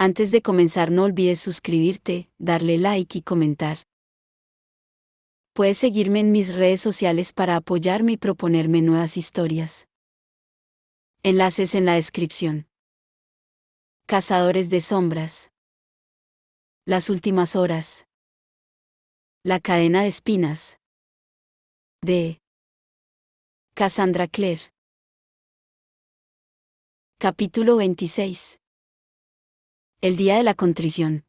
Antes de comenzar no olvides suscribirte, darle like y comentar. Puedes seguirme en mis redes sociales para apoyarme y proponerme nuevas historias. Enlaces en la descripción. Cazadores de sombras. Las últimas horas. La cadena de espinas. De Cassandra Clare. Capítulo 26. El día de la contrición.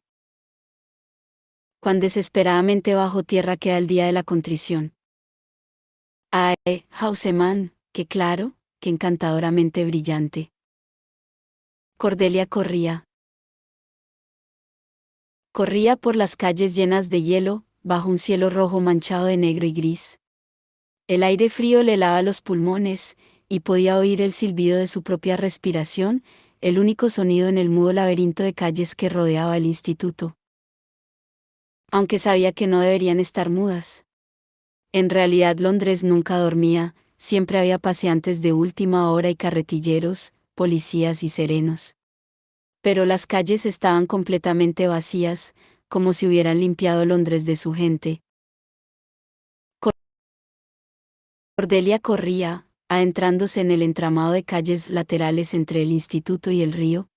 Cuán desesperadamente bajo tierra queda el día de la contrición. Ae, Hausemann, qué claro, qué encantadoramente brillante. Cordelia corría. Corría por las calles llenas de hielo, bajo un cielo rojo manchado de negro y gris. El aire frío le helaba los pulmones, y podía oír el silbido de su propia respiración, el único sonido en el mudo laberinto de calles que rodeaba el instituto. Aunque sabía que no deberían estar mudas. En realidad Londres nunca dormía, siempre había paseantes de última hora y carretilleros, policías y serenos. Pero las calles estaban completamente vacías, como si hubieran limpiado Londres de su gente. Cordelia corría, adentrándose en el entramado de calles laterales entre el instituto y el río.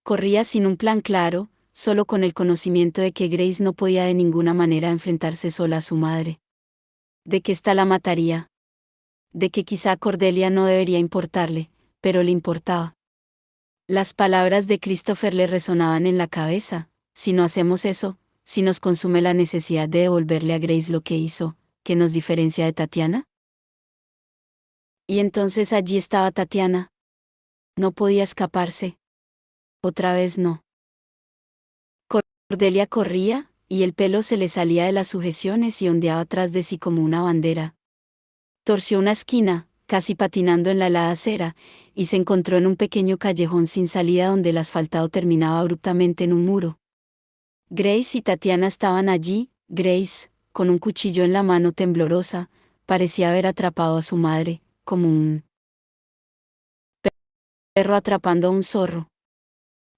Corría sin un plan claro, solo con el conocimiento de que Grace no podía de ninguna manera enfrentarse sola a su madre. De que ésta la mataría. De que quizá Cordelia no debería importarle, pero le importaba. Las palabras de Christopher le resonaban en la cabeza: si no hacemos eso, si nos consume la necesidad de devolverle a Grace lo que hizo, ¿qué nos diferencia de Tatiana? Y entonces allí estaba Tatiana. No podía escaparse. Otra vez no. Cordelia corría, y el pelo se le salía de las sujeciones y ondeaba tras de sí como una bandera. Torció una esquina, casi patinando en la helada acera, y se encontró en un pequeño callejón sin salida donde el asfaltado terminaba abruptamente en un muro. Grace y Tatiana estaban allí. Grace, con un cuchillo en la mano temblorosa, parecía haber atrapado a su madre, como un perro atrapando a un zorro.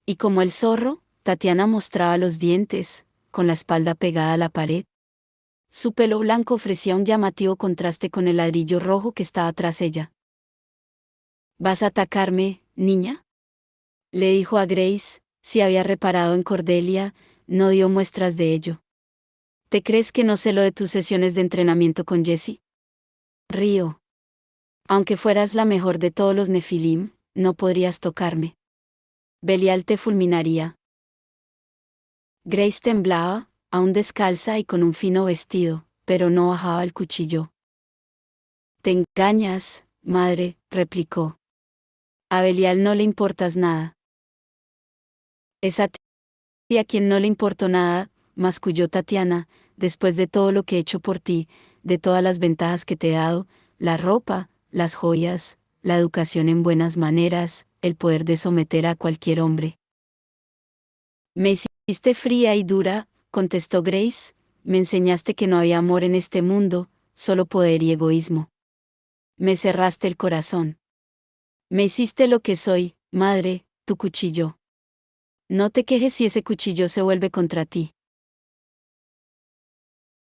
Y como el zorro, Tatiana mostraba los dientes, con la espalda pegada a la pared. Su pelo blanco ofrecía un llamativo contraste con el ladrillo rojo que estaba tras ella. ¿Vas a atacarme, niña?, le dijo a Grace. Si había reparado en Cordelia, no dio muestras de ello. ¿Te crees que no sé lo de tus sesiones de entrenamiento con Jessie? Río. Aunque fueras la mejor de todos los Nefilim, no podrías tocarme. Belial te fulminaría. Grace temblaba, aún descalza y con un fino vestido, pero no bajaba el cuchillo. Te engañas, madre, replicó. A Belial no le importas nada. Es a ti a quien no le importó nada, masculló Tatiana, después de todo lo que he hecho por ti, de todas las ventajas que te he dado, la ropa, las joyas, la educación en buenas maneras, el poder de someter a cualquier hombre. Me hiciste fría y dura, contestó Grace, me enseñaste que no había amor en este mundo, solo poder y egoísmo. Me cerraste el corazón. Me hiciste lo que soy, madre, tu cuchillo. No te quejes si ese cuchillo se vuelve contra ti.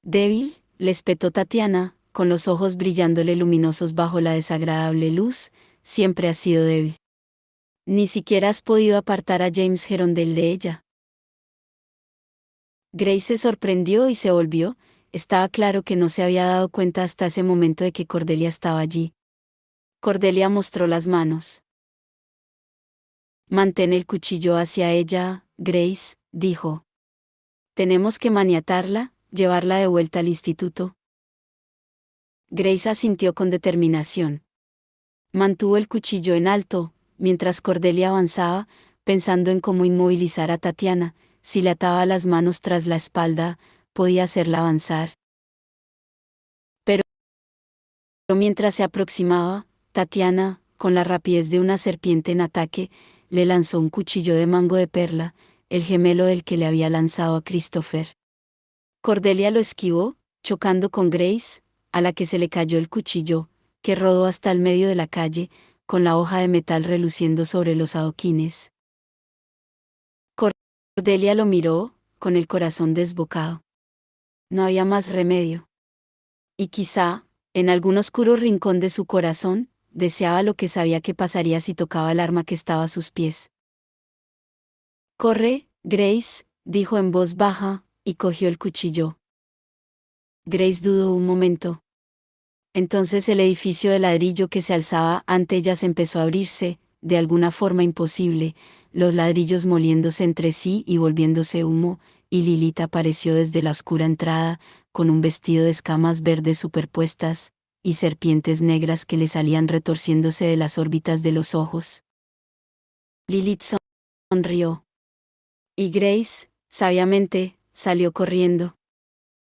Débil, le espetó Tatiana, con los ojos brillándole luminosos bajo la desagradable luz, siempre has sido débil. Ni siquiera has podido apartar a James Gerondale de ella. Grace se sorprendió y se volvió. Estaba claro que no se había dado cuenta hasta ese momento de que Cordelia estaba allí. Cordelia mostró las manos. Mantén el cuchillo hacia ella, Grace, dijo. Tenemos que maniatarla, llevarla de vuelta al instituto. Grace asintió con determinación. Mantuvo el cuchillo en alto, mientras Cordelia avanzaba, pensando en cómo inmovilizar a Tatiana. Si le ataba las manos tras la espalda, podía hacerla avanzar. Pero mientras se aproximaba, Tatiana, con la rapidez de una serpiente en ataque, le lanzó un cuchillo de mango de perla, el gemelo del que le había lanzado a Christopher. Cordelia lo esquivó, chocando con Grace, a la que se le cayó el cuchillo, que rodó hasta el medio de la calle, con la hoja de metal reluciendo sobre los adoquines. Cordelia lo miró, con el corazón desbocado. No había más remedio. Y quizá, en algún oscuro rincón de su corazón, deseaba lo que sabía que pasaría si tocaba el arma que estaba a sus pies. Corre, Grace, dijo en voz baja, y cogió el cuchillo. Grace dudó un momento. Entonces el edificio de ladrillo que se alzaba ante ellas empezó a abrirse, de alguna forma imposible, los ladrillos moliéndose entre sí y volviéndose humo, y Lilith apareció desde la oscura entrada, con un vestido de escamas verdes superpuestas, y serpientes negras que le salían retorciéndose de las órbitas de los ojos. Lilith sonrió. Y Grace, sabiamente, salió corriendo.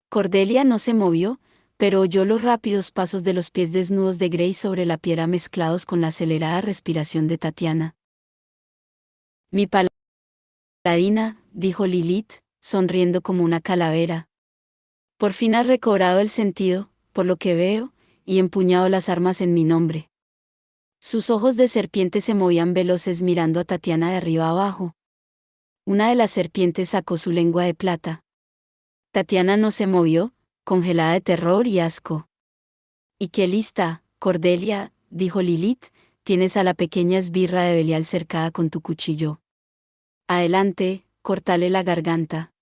Cordelia no se movió, pero oyó los rápidos pasos de los pies desnudos de Grace sobre la piedra mezclados con la acelerada respiración de Tatiana. Mi paladina, dijo Lilith, sonriendo como una calavera. Por fin has recobrado el sentido, por lo que veo, y empuñado las armas en mi nombre. Sus ojos de serpiente se movían veloces mirando a Tatiana de arriba abajo. Una de las serpientes sacó su lengua de plata. Tatiana no se movió, congelada de terror y asco. «¿Y qué lista, Cordelia?», dijo Lilith, «tienes a la pequeña esbirra de Belial cercada con tu cuchillo. Adelante, córtale la garganta».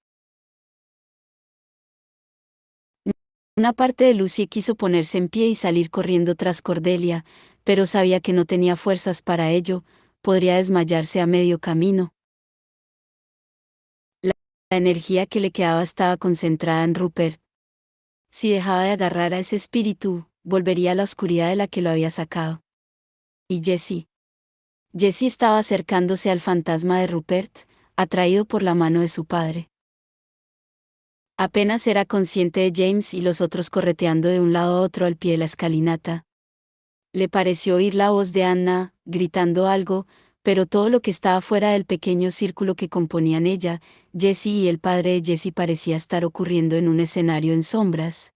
Una parte de Lucy quiso ponerse en pie y salir corriendo tras Cordelia, pero sabía que no tenía fuerzas para ello, podría desmayarse a medio camino. La energía que le quedaba estaba concentrada en Rupert. Si dejaba de agarrar a ese espíritu, volvería a la oscuridad de la que lo había sacado. Y Jessie. Jessie estaba acercándose al fantasma de Rupert, atraído por la mano de su padre. Apenas era consciente de James y los otros correteando de un lado a otro al pie de la escalinata. Le pareció oír la voz de Anna, gritando algo, pero todo lo que estaba fuera del pequeño círculo que componían ella, Jessie y el padre de Jessie parecía estar ocurriendo en un escenario en sombras.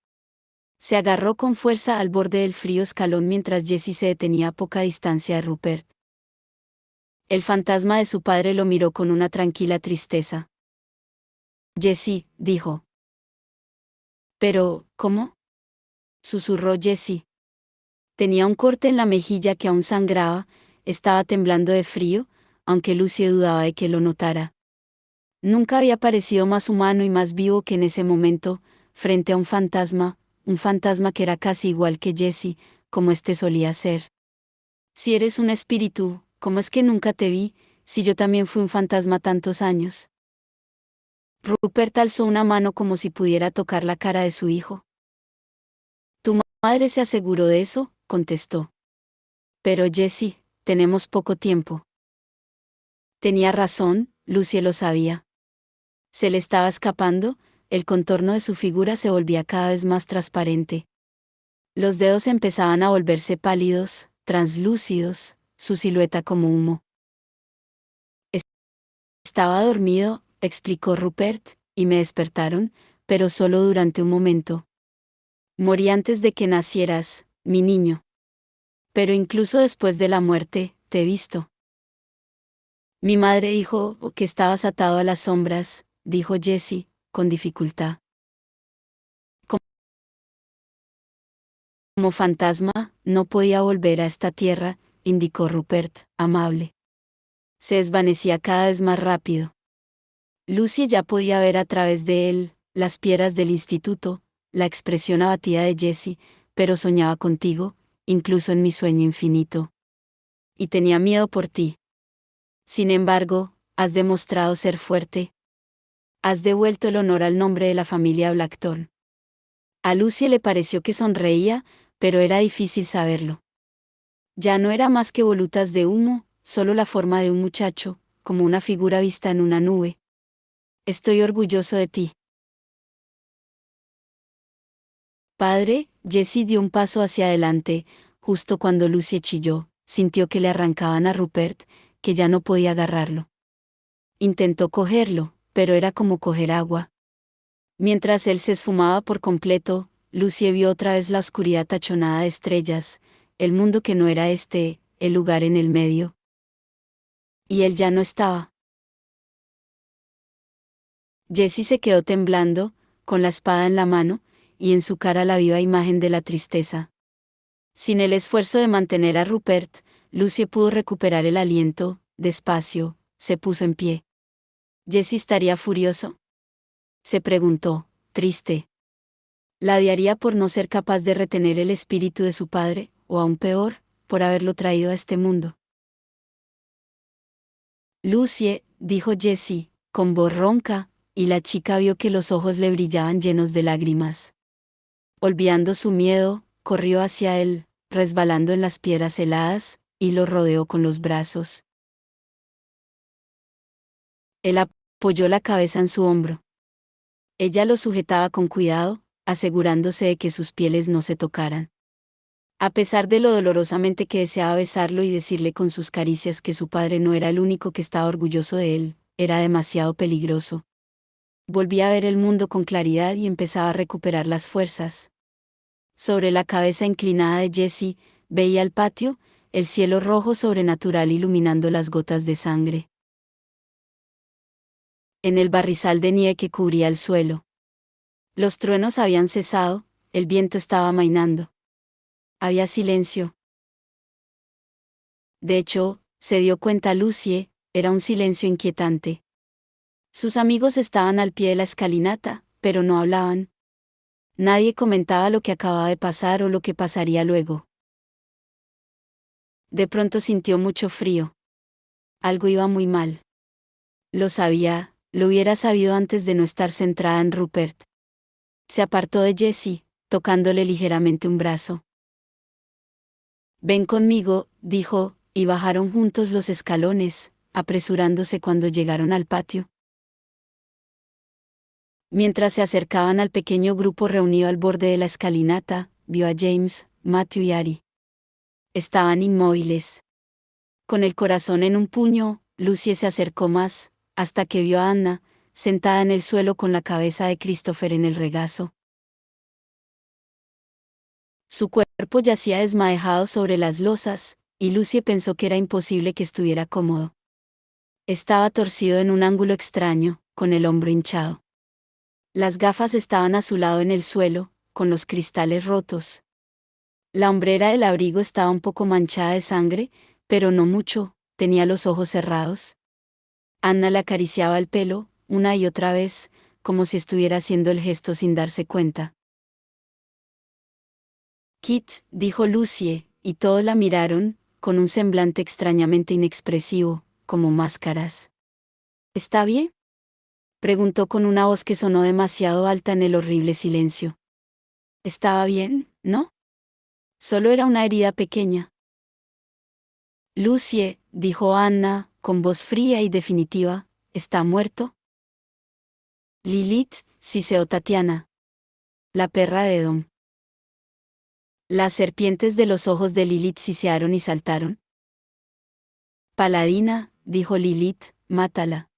Se agarró con fuerza al borde del frío escalón mientras Jessie se detenía a poca distancia de Rupert. El fantasma de su padre lo miró con una tranquila tristeza. «Jessie», dijo. «¿Pero, cómo?», susurró Jessie. Tenía un corte en la mejilla que aún sangraba, estaba temblando de frío, aunque Lucy dudaba de que lo notara. Nunca había parecido más humano y más vivo que en ese momento, frente a un fantasma que era casi igual que Jessie, como este solía ser. «Si eres un espíritu, ¿cómo es que nunca te vi, si yo también fui un fantasma tantos años?». Rupert alzó una mano como si pudiera tocar la cara de su hijo. «Tu madre se aseguró de eso», contestó. «Pero Jessie, tenemos poco tiempo». Tenía razón, Lucy lo sabía. Se le estaba escapando, el contorno de su figura se volvía cada vez más transparente. Los dedos empezaban a volverse pálidos, translúcidos, su silueta como humo. «Estaba dormido», explicó Rupert, «y me despertaron, pero solo durante un momento. Morí antes de que nacieras, mi niño. Pero incluso después de la muerte, te he visto». «Mi madre dijo que estabas atado a las sombras», dijo Jessie, con dificultad. «Como fantasma, no podía volver a esta tierra», indicó Rupert, amable. Se desvanecía cada vez más rápido. Lucy ya podía ver a través de él, las piedras del instituto, la expresión abatida de Jessie, pero soñaba contigo, incluso en mi sueño infinito. Y tenía miedo por ti. Sin embargo, has demostrado ser fuerte. Has devuelto el honor al nombre de la familia Blackthorne. A Lucy le pareció que sonreía, pero era difícil saberlo. Ya no era más que volutas de humo, solo la forma de un muchacho, como una figura vista en una nube. «Estoy orgulloso de ti». «Padre», Jessie dio un paso hacia adelante, justo cuando Lucy chilló, sintió que le arrancaban a Rupert, que ya no podía agarrarlo. Intentó cogerlo, pero era como coger agua. Mientras él se esfumaba por completo, Lucy vio otra vez la oscuridad tachonada de estrellas, el mundo que no era este, el lugar en el medio. Y él ya no estaba. Jessie se quedó temblando, con la espada en la mano, y en su cara la viva imagen de la tristeza. Sin el esfuerzo de mantener a Rupert, Lucy pudo recuperar el aliento. Despacio, se puso en pie. ¿Jessie estaría furioso?, se preguntó, triste. ¿La odiaría por no ser capaz de retener el espíritu de su padre, o aún peor, por haberlo traído a este mundo? Lucy, dijo Jessie, con voz ronca, y la chica vio que los ojos le brillaban llenos de lágrimas. Olvidando su miedo, corrió hacia él, resbalando en las piedras heladas, y lo rodeó con los brazos. Él apoyó la cabeza en su hombro. Ella lo sujetaba con cuidado, asegurándose de que sus pieles no se tocaran. A pesar de lo dolorosamente que deseaba besarlo y decirle con sus caricias que su padre no era el único que estaba orgulloso de él, era demasiado peligroso. Volvía a ver el mundo con claridad y empezaba a recuperar las fuerzas. Sobre la cabeza inclinada de Jessie, veía el patio, el cielo rojo sobrenatural iluminando las gotas de sangre. En el barrizal de nieve que cubría el suelo. Los truenos habían cesado, el viento estaba amainando. Había silencio. De hecho, se dio cuenta Lucy, era un silencio inquietante. Sus amigos estaban al pie de la escalinata, pero no hablaban. Nadie comentaba lo que acababa de pasar o lo que pasaría luego. De pronto sintió mucho frío. Algo iba muy mal. Lo sabía, lo hubiera sabido antes de no estar centrada en Rupert. Se apartó de Jessie, tocándole ligeramente un brazo. Ven conmigo, dijo, y bajaron juntos los escalones, apresurándose cuando llegaron al patio. Mientras se acercaban al pequeño grupo reunido al borde de la escalinata, vio a James, Matthew y Ari. Estaban inmóviles. Con el corazón en un puño, Lucy se acercó más, hasta que vio a Anna, sentada en el suelo con la cabeza de Christopher en el regazo. Su cuerpo yacía desmadejado sobre las losas, y Lucy pensó que era imposible que estuviera cómodo. Estaba torcido en un ángulo extraño, con el hombro hinchado. Las gafas estaban a su lado en el suelo, con los cristales rotos. La hombrera del abrigo estaba un poco manchada de sangre, pero no mucho, tenía los ojos cerrados. Anna le acariciaba el pelo, una y otra vez, como si estuviera haciendo el gesto sin darse cuenta. Kit, dijo Lucy, y todos la miraron, con un semblante extrañamente inexpresivo, como máscaras. ¿Está bien?, preguntó con una voz que sonó demasiado alta en el horrible silencio. Estaba bien, ¿no? Solo era una herida pequeña. Lucy, dijo Anna, con voz fría y definitiva, ¿está muerto? Lilith, siseó Tatiana. La perra de Dom. Las serpientes de los ojos de Lilith sisearon y saltaron. Paladina, dijo Lilith, mátala.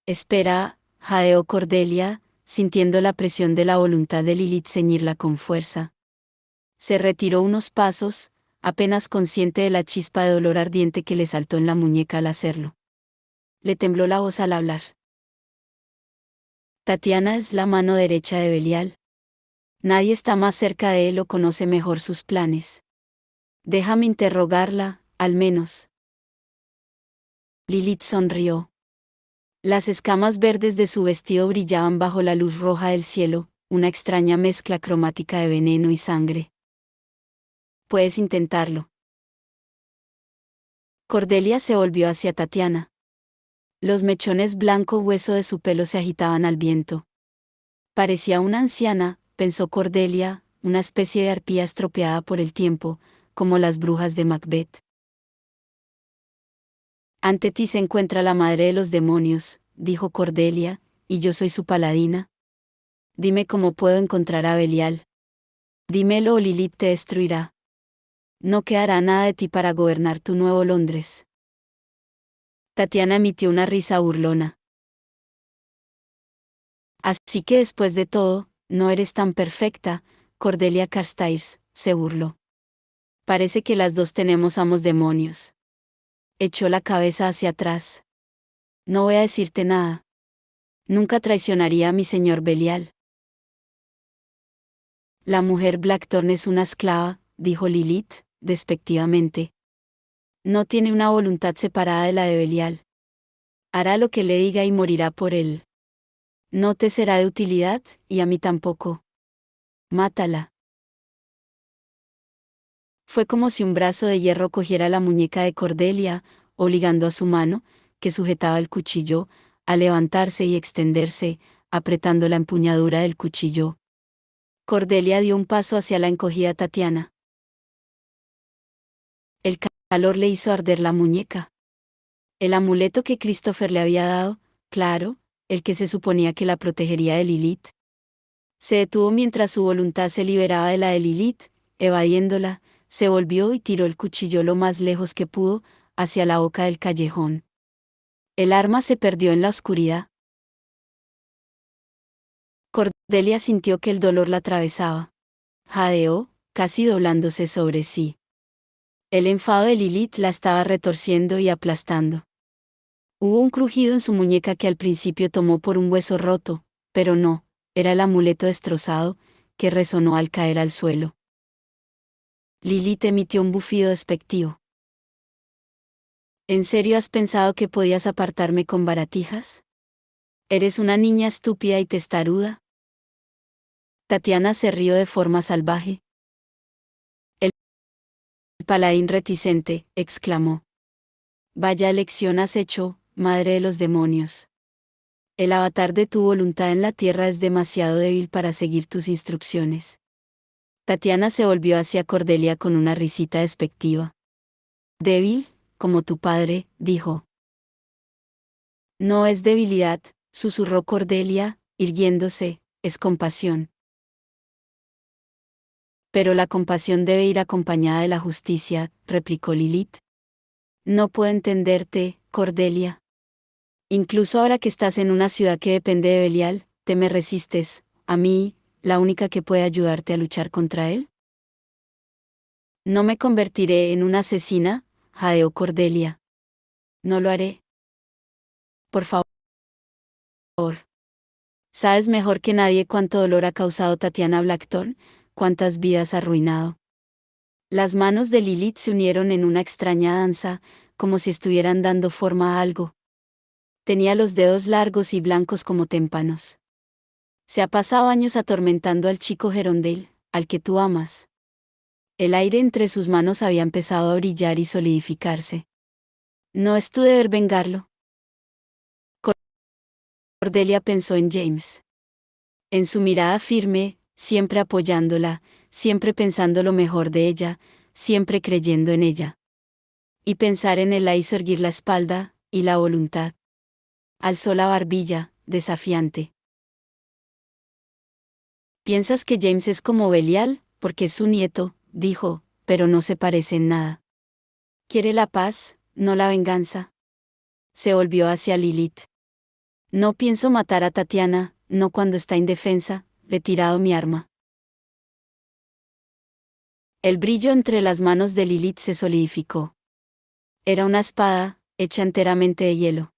Espera, jadeó Cordelia, sintiendo la presión de la voluntad de Lilith ceñirla con fuerza. Se retiró unos pasos, apenas consciente de la chispa de dolor ardiente que le saltó en la muñeca al hacerlo. Le tembló la voz al hablar. Tatiana es la mano derecha de Belial. Nadie está más cerca de él o conoce mejor sus planes. Déjame interrogarla, al menos. Lilith sonrió. Las escamas verdes de su vestido brillaban bajo la luz roja del cielo, una extraña mezcla cromática de veneno y sangre. Puedes intentarlo. Cordelia se volvió hacia Tatiana. Los mechones blanco hueso de su pelo se agitaban al viento. Parecía una anciana, pensó Cordelia, una especie de arpía estropeada por el tiempo, como las brujas de Macbeth. Ante ti se encuentra la madre de los demonios, dijo Cordelia, y yo soy su paladina. Dime cómo puedo encontrar a Belial. Dímelo o Lilith te destruirá. No quedará nada de ti para gobernar tu nuevo Londres. Tatiana emitió una risa burlona. Así que después de todo, no eres tan perfecta, Cordelia Carstairs, se burló. Parece que las dos tenemos amos demonios. Echó la cabeza hacia atrás. No voy a decirte nada. Nunca traicionaría a mi señor Belial. La mujer Blackthorn es una esclava, dijo Lilith, despectivamente. No tiene una voluntad separada de la de Belial. Hará lo que le diga y morirá por él. No te será de utilidad, y a mí tampoco. Mátala. Fue como si un brazo de hierro cogiera la muñeca de Cordelia, obligando a su mano, que sujetaba el cuchillo, a levantarse y extenderse, apretando la empuñadura del cuchillo. Cordelia dio un paso hacia la encogida Tatiana. El calor le hizo arder la muñeca. El amuleto que Christopher le había dado, claro, el que se suponía que la protegería de Lilith. Se detuvo mientras su voluntad se liberaba de la de Lilith, evadiéndola, se volvió y tiró el cuchillo lo más lejos que pudo, hacia la boca del callejón. El arma se perdió en la oscuridad. Cordelia sintió que el dolor la atravesaba. Jadeó, casi doblándose sobre sí. El enfado de Lilith la estaba retorciendo y aplastando. Hubo un crujido en su muñeca que al principio tomó por un hueso roto, pero no, era el amuleto destrozado, que resonó al caer al suelo. Lilith emitió un bufido despectivo. ¿En serio has pensado que podías apartarme con baratijas? ¿Eres una niña estúpida y testaruda? Tatiana se rió de forma salvaje. El paladín reticente, exclamó. Vaya elección has hecho, madre de los demonios. El avatar de tu voluntad en la tierra es demasiado débil para seguir tus instrucciones. Tatiana se volvió hacia Cordelia con una risita despectiva. Débil, como tu padre, dijo. No es debilidad, susurró Cordelia, irguiéndose, es compasión. Pero la compasión debe ir acompañada de la justicia, replicó Lilith. No puedo entenderte, Cordelia. Incluso ahora que estás en una ciudad que depende de Belial, te me resistes, a mí, la única que puede ayudarte a luchar contra él. No me convertiré en una asesina, jadeó Cordelia. No lo haré. Por favor. Sabes mejor que nadie cuánto dolor ha causado Tatiana Blackthorn, cuántas vidas ha arruinado. Las manos de Lilith se unieron en una extraña danza, como si estuvieran dando forma a algo. Tenía los dedos largos y blancos como témpanos. Se ha pasado años atormentando al chico Gerondale, al que tú amas. El aire entre sus manos había empezado a brillar y solidificarse. ¿No es tu deber vengarlo? Cordelia pensó en James. En su mirada firme, siempre apoyándola, siempre pensando lo mejor de ella, siempre creyendo en ella. Y pensar en él la hizo erguir la espalda, y la voluntad. Alzó la barbilla, desafiante. ¿Piensas que James es como Belial, porque es su nieto?, dijo, pero no se parece en nada. Quiere la paz, no la venganza. Se volvió hacia Lilith. No pienso matar a Tatiana, no cuando está indefensa, le he tirado mi arma. El brillo entre las manos de Lilith se solidificó. Era una espada, hecha enteramente de hielo.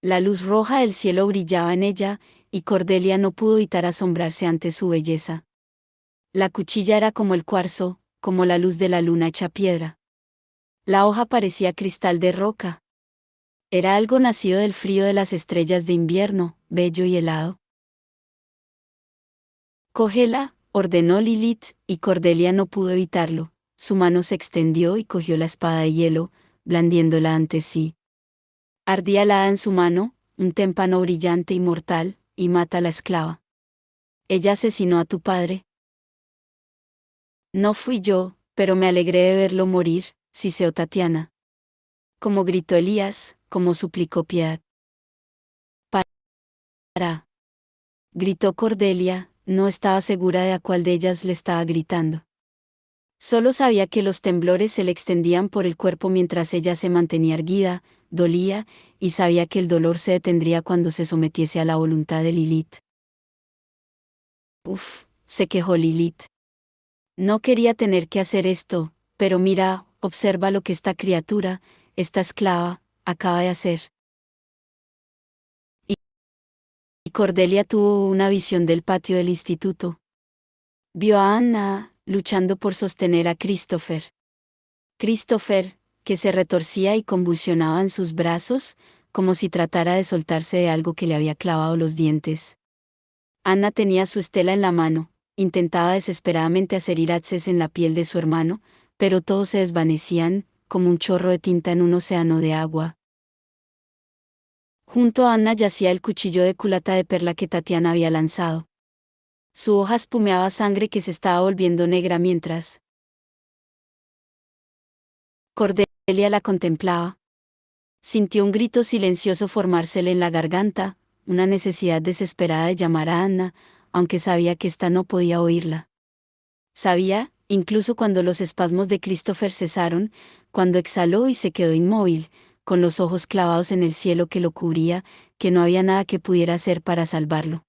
La luz roja del cielo brillaba en ella, y Cordelia no pudo evitar asombrarse ante su belleza. La cuchilla era como el cuarzo, como la luz de la luna hecha piedra. La hoja parecía cristal de roca. Era algo nacido del frío de las estrellas de invierno, bello y helado. Cógela, ordenó Lilith, y Cordelia no pudo evitarlo. Su mano se extendió y cogió la espada de hielo, blandiéndola ante sí. Ardía la hada en su mano, un témpano brillante y mortal, y mata a la esclava. Ella asesinó a tu padre. No fui yo, pero me alegré de verlo morir, siseó Tatiana. Como gritó Elías, como suplicó piedad. Para. Gritó Cordelia, no estaba segura de a cuál de ellas le estaba gritando. Solo sabía que los temblores se le extendían por el cuerpo mientras ella se mantenía erguida, dolía, y sabía que el dolor se detendría cuando se sometiese a la voluntad de Lilith. Uf, se quejó Lilith. No quería tener que hacer esto, pero mira, observa lo que esta criatura, esta esclava, acaba de hacer. Cordelia tuvo una visión del patio del instituto. Vio a Anna, luchando por sostener a Christopher. Christopher, que se retorcía y convulsionaba en sus brazos, como si tratara de soltarse de algo que le había clavado los dientes. Anna tenía su estela en la mano, intentaba desesperadamente hacer iraces en la piel de su hermano, pero todos se desvanecían, como un chorro de tinta en un océano de agua. Junto a Anna yacía el cuchillo de culata de perla que Tatiana había lanzado. Su hoja espumeaba sangre que se estaba volviendo negra mientras Cordelia la contemplaba. Sintió un grito silencioso formársele en la garganta, una necesidad desesperada de llamar a Anna, aunque sabía que ésta no podía oírla. Sabía, incluso cuando los espasmos de Christopher cesaron, cuando exhaló y se quedó inmóvil, con los ojos clavados en el cielo que lo cubría, que no había nada que pudiera hacer para salvarlo.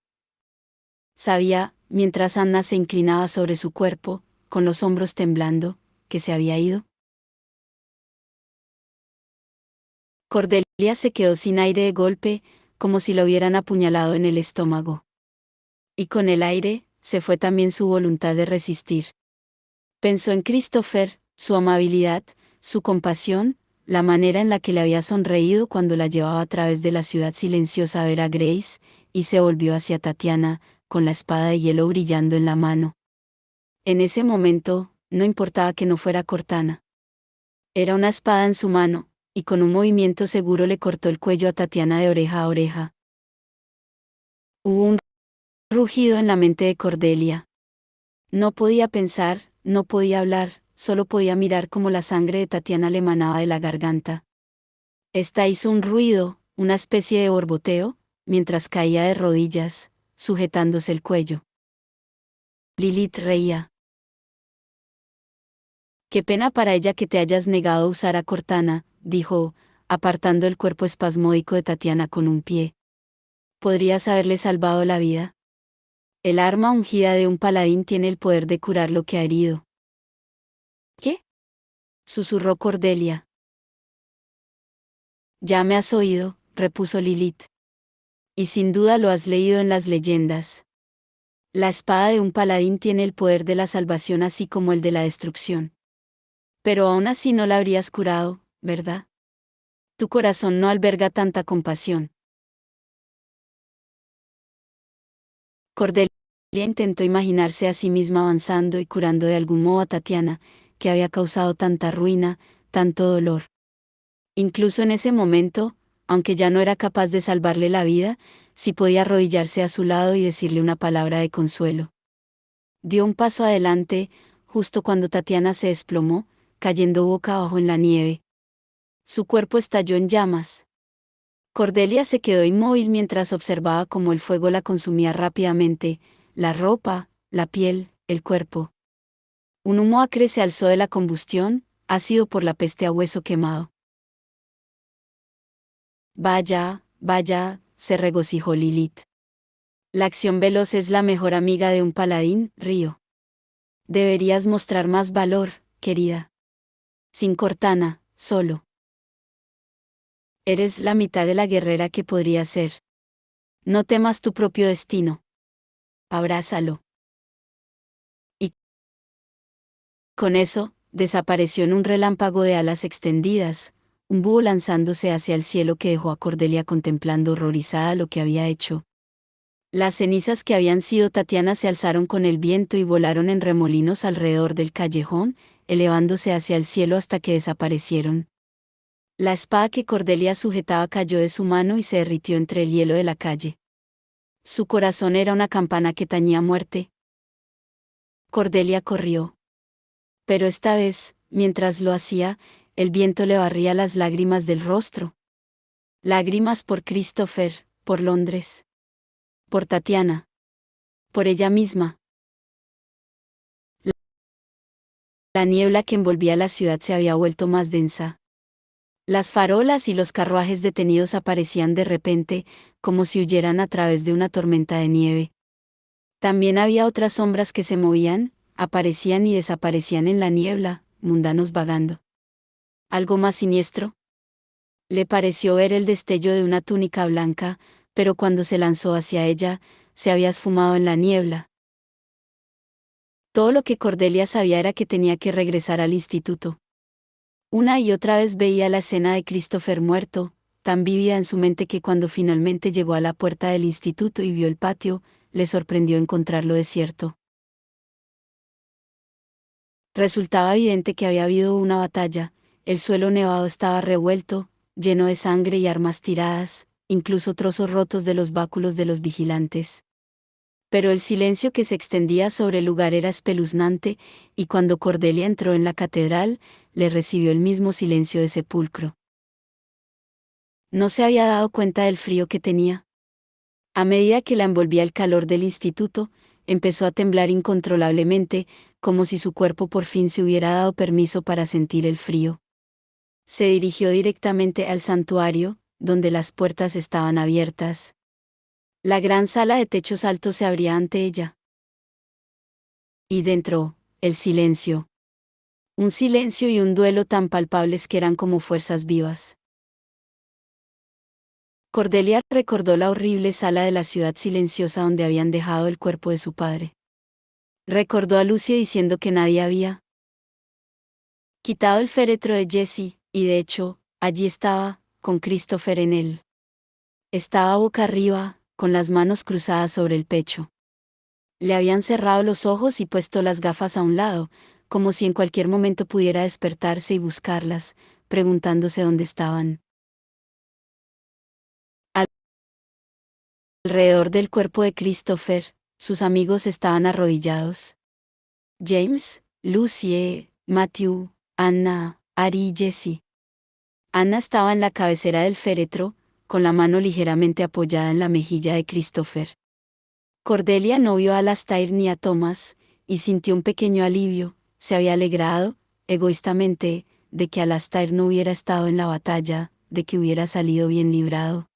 Sabía, mientras Anna se inclinaba sobre su cuerpo, con los hombros temblando, que se había ido. Cordelia se quedó sin aire de golpe, como si lo hubieran apuñalado en el estómago. Y con el aire, se fue también su voluntad de resistir. Pensó en Christopher, su amabilidad, su compasión, la manera en la que le había sonreído cuando la llevaba a través de la ciudad silenciosa a ver a Grace, y se volvió hacia Tatiana, con la espada de hielo brillando en la mano. En ese momento, no importaba que no fuera Cortana. Era una espada en su mano, y con un movimiento seguro le cortó el cuello a Tatiana de oreja a oreja. Hubo un rugido en la mente de Cordelia. No podía pensar, no podía hablar, solo podía mirar cómo la sangre de Tatiana le emanaba de la garganta. Esta hizo un ruido, una especie de borboteo, mientras caía de rodillas, sujetándose el cuello. Lilith reía. Qué pena para ella que te hayas negado a usar a Cortana, dijo, apartando el cuerpo espasmódico de Tatiana con un pie. Podrías haberle salvado la vida. El arma ungida de un paladín tiene el poder de curar lo que ha herido. ¿Qué? Susurró Cordelia. Ya me has oído, repuso Lilith. Y sin duda lo has leído en las leyendas. La espada de un paladín tiene el poder de la salvación así como el de la destrucción. Pero aún así no la habrías curado, ¿verdad? Tu corazón no alberga tanta compasión. Cordelia intentó imaginarse a sí misma avanzando y curando de algún modo a Tatiana, que había causado tanta ruina, tanto dolor. Incluso en ese momento, aunque ya no era capaz de salvarle la vida, sí podía arrodillarse a su lado y decirle una palabra de consuelo. Dio un paso adelante, justo cuando Tatiana se desplomó, cayendo boca abajo en la nieve. Su cuerpo estalló en llamas. Cordelia se quedó inmóvil mientras observaba cómo el fuego la consumía rápidamente, la ropa, la piel, el cuerpo. Un humo acre se alzó de la combustión, ácido por la peste a hueso quemado. Vaya, vaya, se regocijó Lilith. La acción veloz es la mejor amiga de un paladín, río. Deberías mostrar más valor, querida. Sin Cortana, solo. Eres la mitad de la guerrera que podría ser. No temas tu propio destino. Abrázalo. Y con eso, desapareció en un relámpago de alas extendidas, un búho lanzándose hacia el cielo que dejó a Cordelia contemplando horrorizada lo que había hecho. Las cenizas que habían sido Tatiana se alzaron con el viento y volaron en remolinos alrededor del callejón, elevándose hacia el cielo hasta que desaparecieron. La espada que Cordelia sujetaba cayó de su mano y se derritió entre el hielo de la calle. Su corazón era una campana que tañía muerte. Cordelia corrió. Pero esta vez, mientras lo hacía, el viento le barría las lágrimas del rostro. Lágrimas por Christopher, por Londres. Por Tatiana. Por ella misma. La niebla que envolvía la ciudad se había vuelto más densa. Las farolas y los carruajes detenidos aparecían de repente, como si huyeran a través de una tormenta de nieve. También había otras sombras que se movían, aparecían y desaparecían en la niebla, mundanos vagando. ¿Algo más siniestro? Le pareció ver el destello de una túnica blanca, pero cuando se lanzó hacia ella, se había esfumado en la niebla. Todo lo que Cordelia sabía era que tenía que regresar al instituto. Una y otra vez veía la escena de Christopher muerto, tan vívida en su mente que cuando finalmente llegó a la puerta del instituto y vio el patio, le sorprendió encontrarlo desierto. Resultaba evidente que había habido una batalla, el suelo nevado estaba revuelto, lleno de sangre y armas tiradas, incluso trozos rotos de los báculos de los vigilantes. Pero el silencio que se extendía sobre el lugar era espeluznante, y cuando Cordelia entró en la catedral, le recibió el mismo silencio de sepulcro. No se había dado cuenta del frío que tenía. A medida que la envolvía el calor del instituto, empezó a temblar incontrolablemente, como si su cuerpo por fin se hubiera dado permiso para sentir el frío. Se dirigió directamente al santuario, donde las puertas estaban abiertas. La gran sala de techos altos se abría ante ella. Y dentro, el silencio. Un silencio y un duelo tan palpables que eran como fuerzas vivas. Cordelia recordó la horrible sala de la ciudad silenciosa donde habían dejado el cuerpo de su padre. Recordó a Lucy diciendo que nadie había quitado el féretro de Jesse, y de hecho, allí estaba, con Christopher en él. Estaba boca arriba, con las manos cruzadas sobre el pecho. Le habían cerrado los ojos y puesto las gafas a un lado, como si en cualquier momento pudiera despertarse y buscarlas, preguntándose dónde estaban. Alrededor del cuerpo de Christopher, sus amigos estaban arrodillados. James, Lucy, Matthew, Anna, Ari y Jessie. Anna estaba en la cabecera del féretro, con la mano ligeramente apoyada en la mejilla de Christopher. Cordelia no vio a Alastair ni a Thomas, y sintió un pequeño alivio. Se había alegrado, egoístamente, de que Alastair no hubiera estado en la batalla, de que hubiera salido bien librado.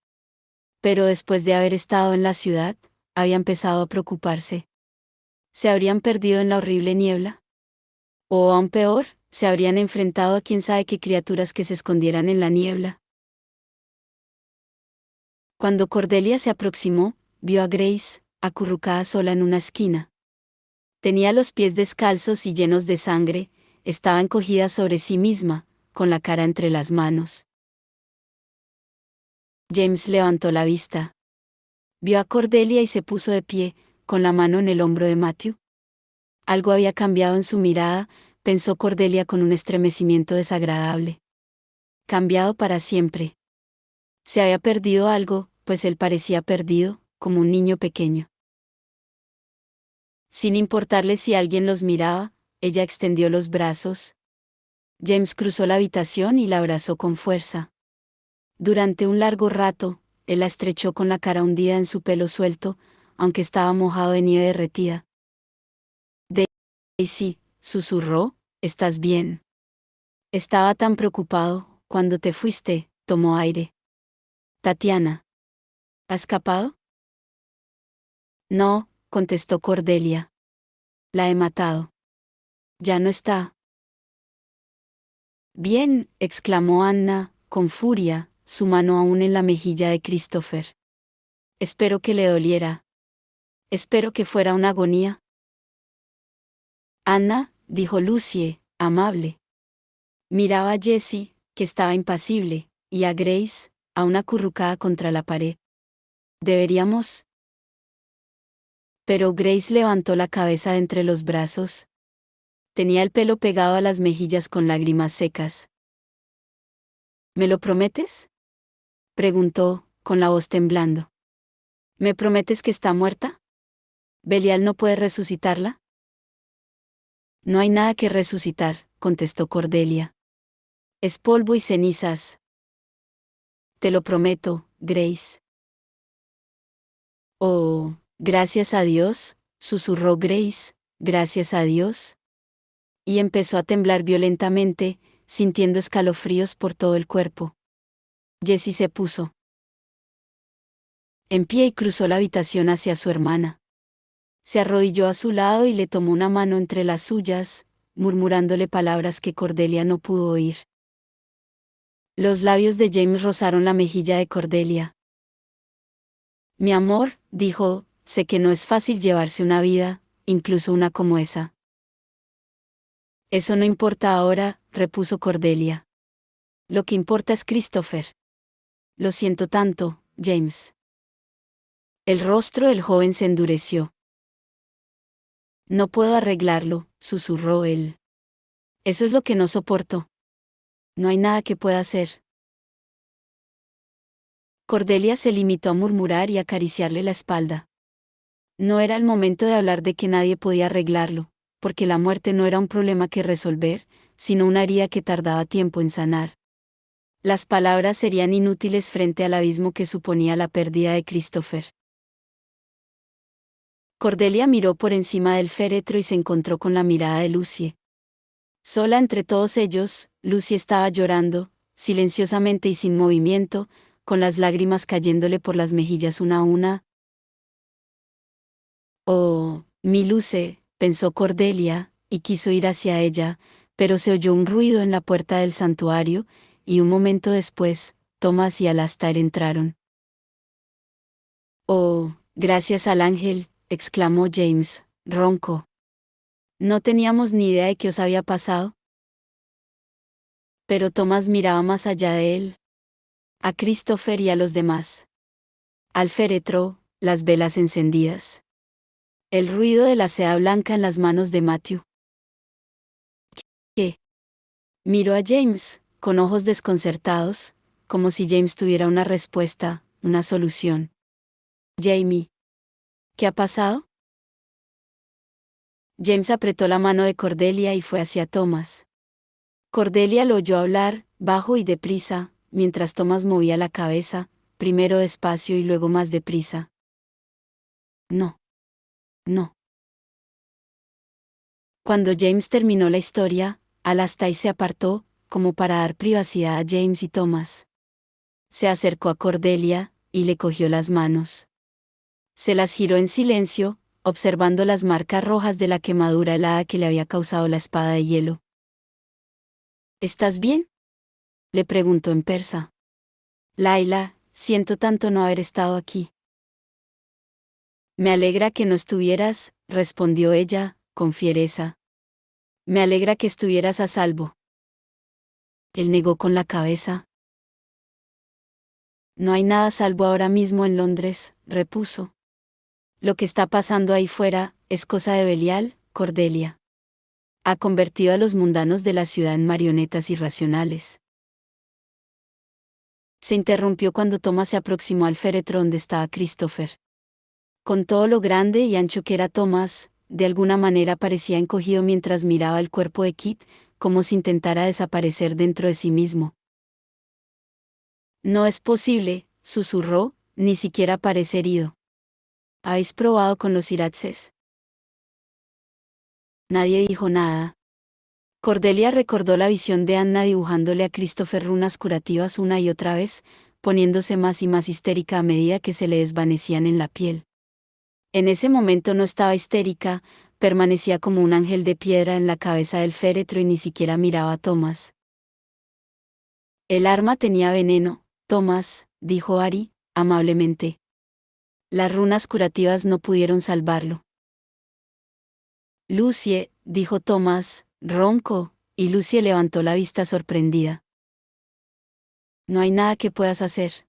Pero después de haber estado en la ciudad, había empezado a preocuparse. ¿Se habrían perdido en la horrible niebla? O aún peor, ¿se habrían enfrentado a quién sabe qué criaturas que se escondieran en la niebla? Cuando Cordelia se aproximó, vio a Grace, acurrucada sola en una esquina. Tenía los pies descalzos y llenos de sangre, estaba encogida sobre sí misma, con la cara entre las manos. James levantó la vista. Vio a Cordelia y se puso de pie, con la mano en el hombro de Matthew. Algo había cambiado en su mirada, pensó Cordelia con un estremecimiento desagradable. Cambiado para siempre. Se había perdido algo, pues él parecía perdido, como un niño pequeño. Sin importarle si alguien los miraba, ella extendió los brazos. James cruzó la habitación y la abrazó con fuerza. Durante un largo rato, él la estrechó con la cara hundida en su pelo suelto, aunque estaba mojado de nieve derretida. Daisy, susurró, ¿estás bien? Estaba tan preocupado, cuando te fuiste, tomó aire. Tatiana. ¿Ha escapado? No, contestó Cordelia. La he matado. Ya no está. Bien, exclamó Anna, con furia, su mano aún en la mejilla de Christopher. Espero que le doliera. Espero que fuera una agonía. Anna, dijo Lucy, amable. Miraba a Jessie, que estaba impasible, y a Grace, aún acurrucada contra la pared. Deberíamos. Pero Grace levantó la cabeza de entre los brazos. Tenía el pelo pegado a las mejillas con lágrimas secas. ¿Me lo prometes? Preguntó, con la voz temblando. ¿Me prometes que está muerta? ¿Belial no puede resucitarla? No hay nada que resucitar, contestó Cordelia. Es polvo y cenizas. Te lo prometo, Grace. Oh, gracias a Dios, susurró Grace, gracias a Dios. Y empezó a temblar violentamente, sintiendo escalofríos por todo el cuerpo. Jessie se puso en pie y cruzó la habitación hacia su hermana. Se arrodilló a su lado y le tomó una mano entre las suyas, murmurándole palabras que Cordelia no pudo oír. Los labios de James rozaron la mejilla de Cordelia. Mi amor, dijo, sé que no es fácil llevarse una vida, incluso una como esa. Eso no importa ahora, repuso Cordelia. Lo que importa es Christopher. Lo siento tanto, James. El rostro del joven se endureció. No puedo arreglarlo, susurró él. Eso es lo que no soporto. No hay nada que pueda hacer. Cordelia se limitó a murmurar y acariciarle la espalda. No era el momento de hablar de que nadie podía arreglarlo, porque la muerte no era un problema que resolver, sino una herida que tardaba tiempo en sanar. Las palabras serían inútiles frente al abismo que suponía la pérdida de Christopher. Cordelia miró por encima del féretro y se encontró con la mirada de Lucie. Sola entre todos ellos, Lucie estaba llorando, silenciosamente y sin movimiento, con las lágrimas cayéndole por las mejillas una a una. Oh, mi Luce, pensó Cordelia, y quiso ir hacia ella, pero se oyó un ruido en la puerta del santuario, y un momento después, Thomas y Alastair entraron. Oh, gracias al ángel, exclamó James, ronco. No teníamos ni idea de qué os había pasado. Pero Thomas miraba más allá de él. A Christopher y a los demás. Al féretro, las velas encendidas. El ruido de la seda blanca en las manos de Matthew. ¿Qué? Miró a James, con ojos desconcertados, como si James tuviera una respuesta, una solución. Jamie. ¿Qué ha pasado? James apretó la mano de Cordelia y fue hacia Thomas. Cordelia lo oyó hablar, bajo y deprisa, mientras Thomas movía la cabeza, primero despacio y luego más deprisa. No. No. Cuando James terminó la historia, Alastair se apartó, como para dar privacidad a James y Thomas. Se acercó a Cordelia, y le cogió las manos. Se las giró en silencio, observando las marcas rojas de la quemadura helada que le había causado la espada de hielo. ¿Estás bien?, le preguntó en persa. Laila, siento tanto no haber estado aquí. Me alegra que no estuvieras, respondió ella, con fiereza. Me alegra que estuvieras a salvo. Él negó con la cabeza. No hay nada a salvo ahora mismo en Londres, repuso. Lo que está pasando ahí fuera, es cosa de Belial, Cordelia. Ha convertido a los mundanos de la ciudad en marionetas irracionales. Se interrumpió cuando Thomas se aproximó al féretro donde estaba Christopher. Con todo lo grande y ancho que era Thomas, de alguna manera parecía encogido mientras miraba el cuerpo de Kit, como si intentara desaparecer dentro de sí mismo. No es posible, susurró, ni siquiera parece herido. ¿Habéis probado con los iratzes? Nadie dijo nada. Cordelia recordó la visión de Anna dibujándole a Christopher runas curativas una y otra vez, poniéndose más y más histérica a medida que se le desvanecían en la piel. En ese momento no estaba histérica, permanecía como un ángel de piedra en la cabeza del féretro y ni siquiera miraba a Thomas. El arma tenía veneno, Thomas, dijo Ari, amablemente. Las runas curativas no pudieron salvarlo. Lucie, dijo Thomas, ronco, y Lucie levantó la vista sorprendida. No hay nada que puedas hacer.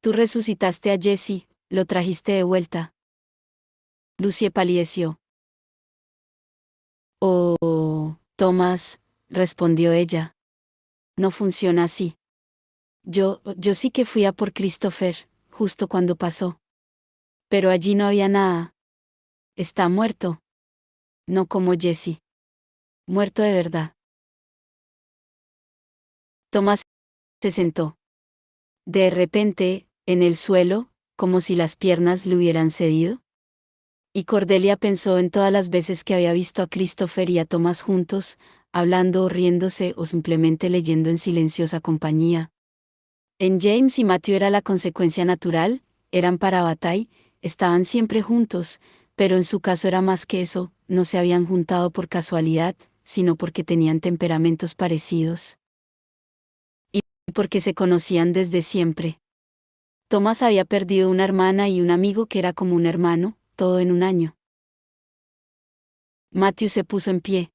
Tú resucitaste a Jesse, lo trajiste de vuelta. Lucie palideció. Oh, Thomas, respondió ella. No funciona así. Yo sí que fui a por Christopher, justo cuando pasó. Pero allí no había nada. Está muerto. No como Jesse. Muerto de verdad. Thomas se sentó. De repente, en el suelo, como si las piernas le hubieran cedido. Y Cordelia pensó en todas las veces que había visto a Christopher y a Thomas juntos, hablando o riéndose o simplemente leyendo en silenciosa compañía. En James y Matthew era la consecuencia natural, eran para Bataille, estaban siempre juntos, pero en su caso era más que eso, no se habían juntado por casualidad, sino porque tenían temperamentos parecidos. Y porque se conocían desde siempre. Thomas había perdido una hermana y un amigo que era como un hermano, todo en un año. Matthew se puso en pie.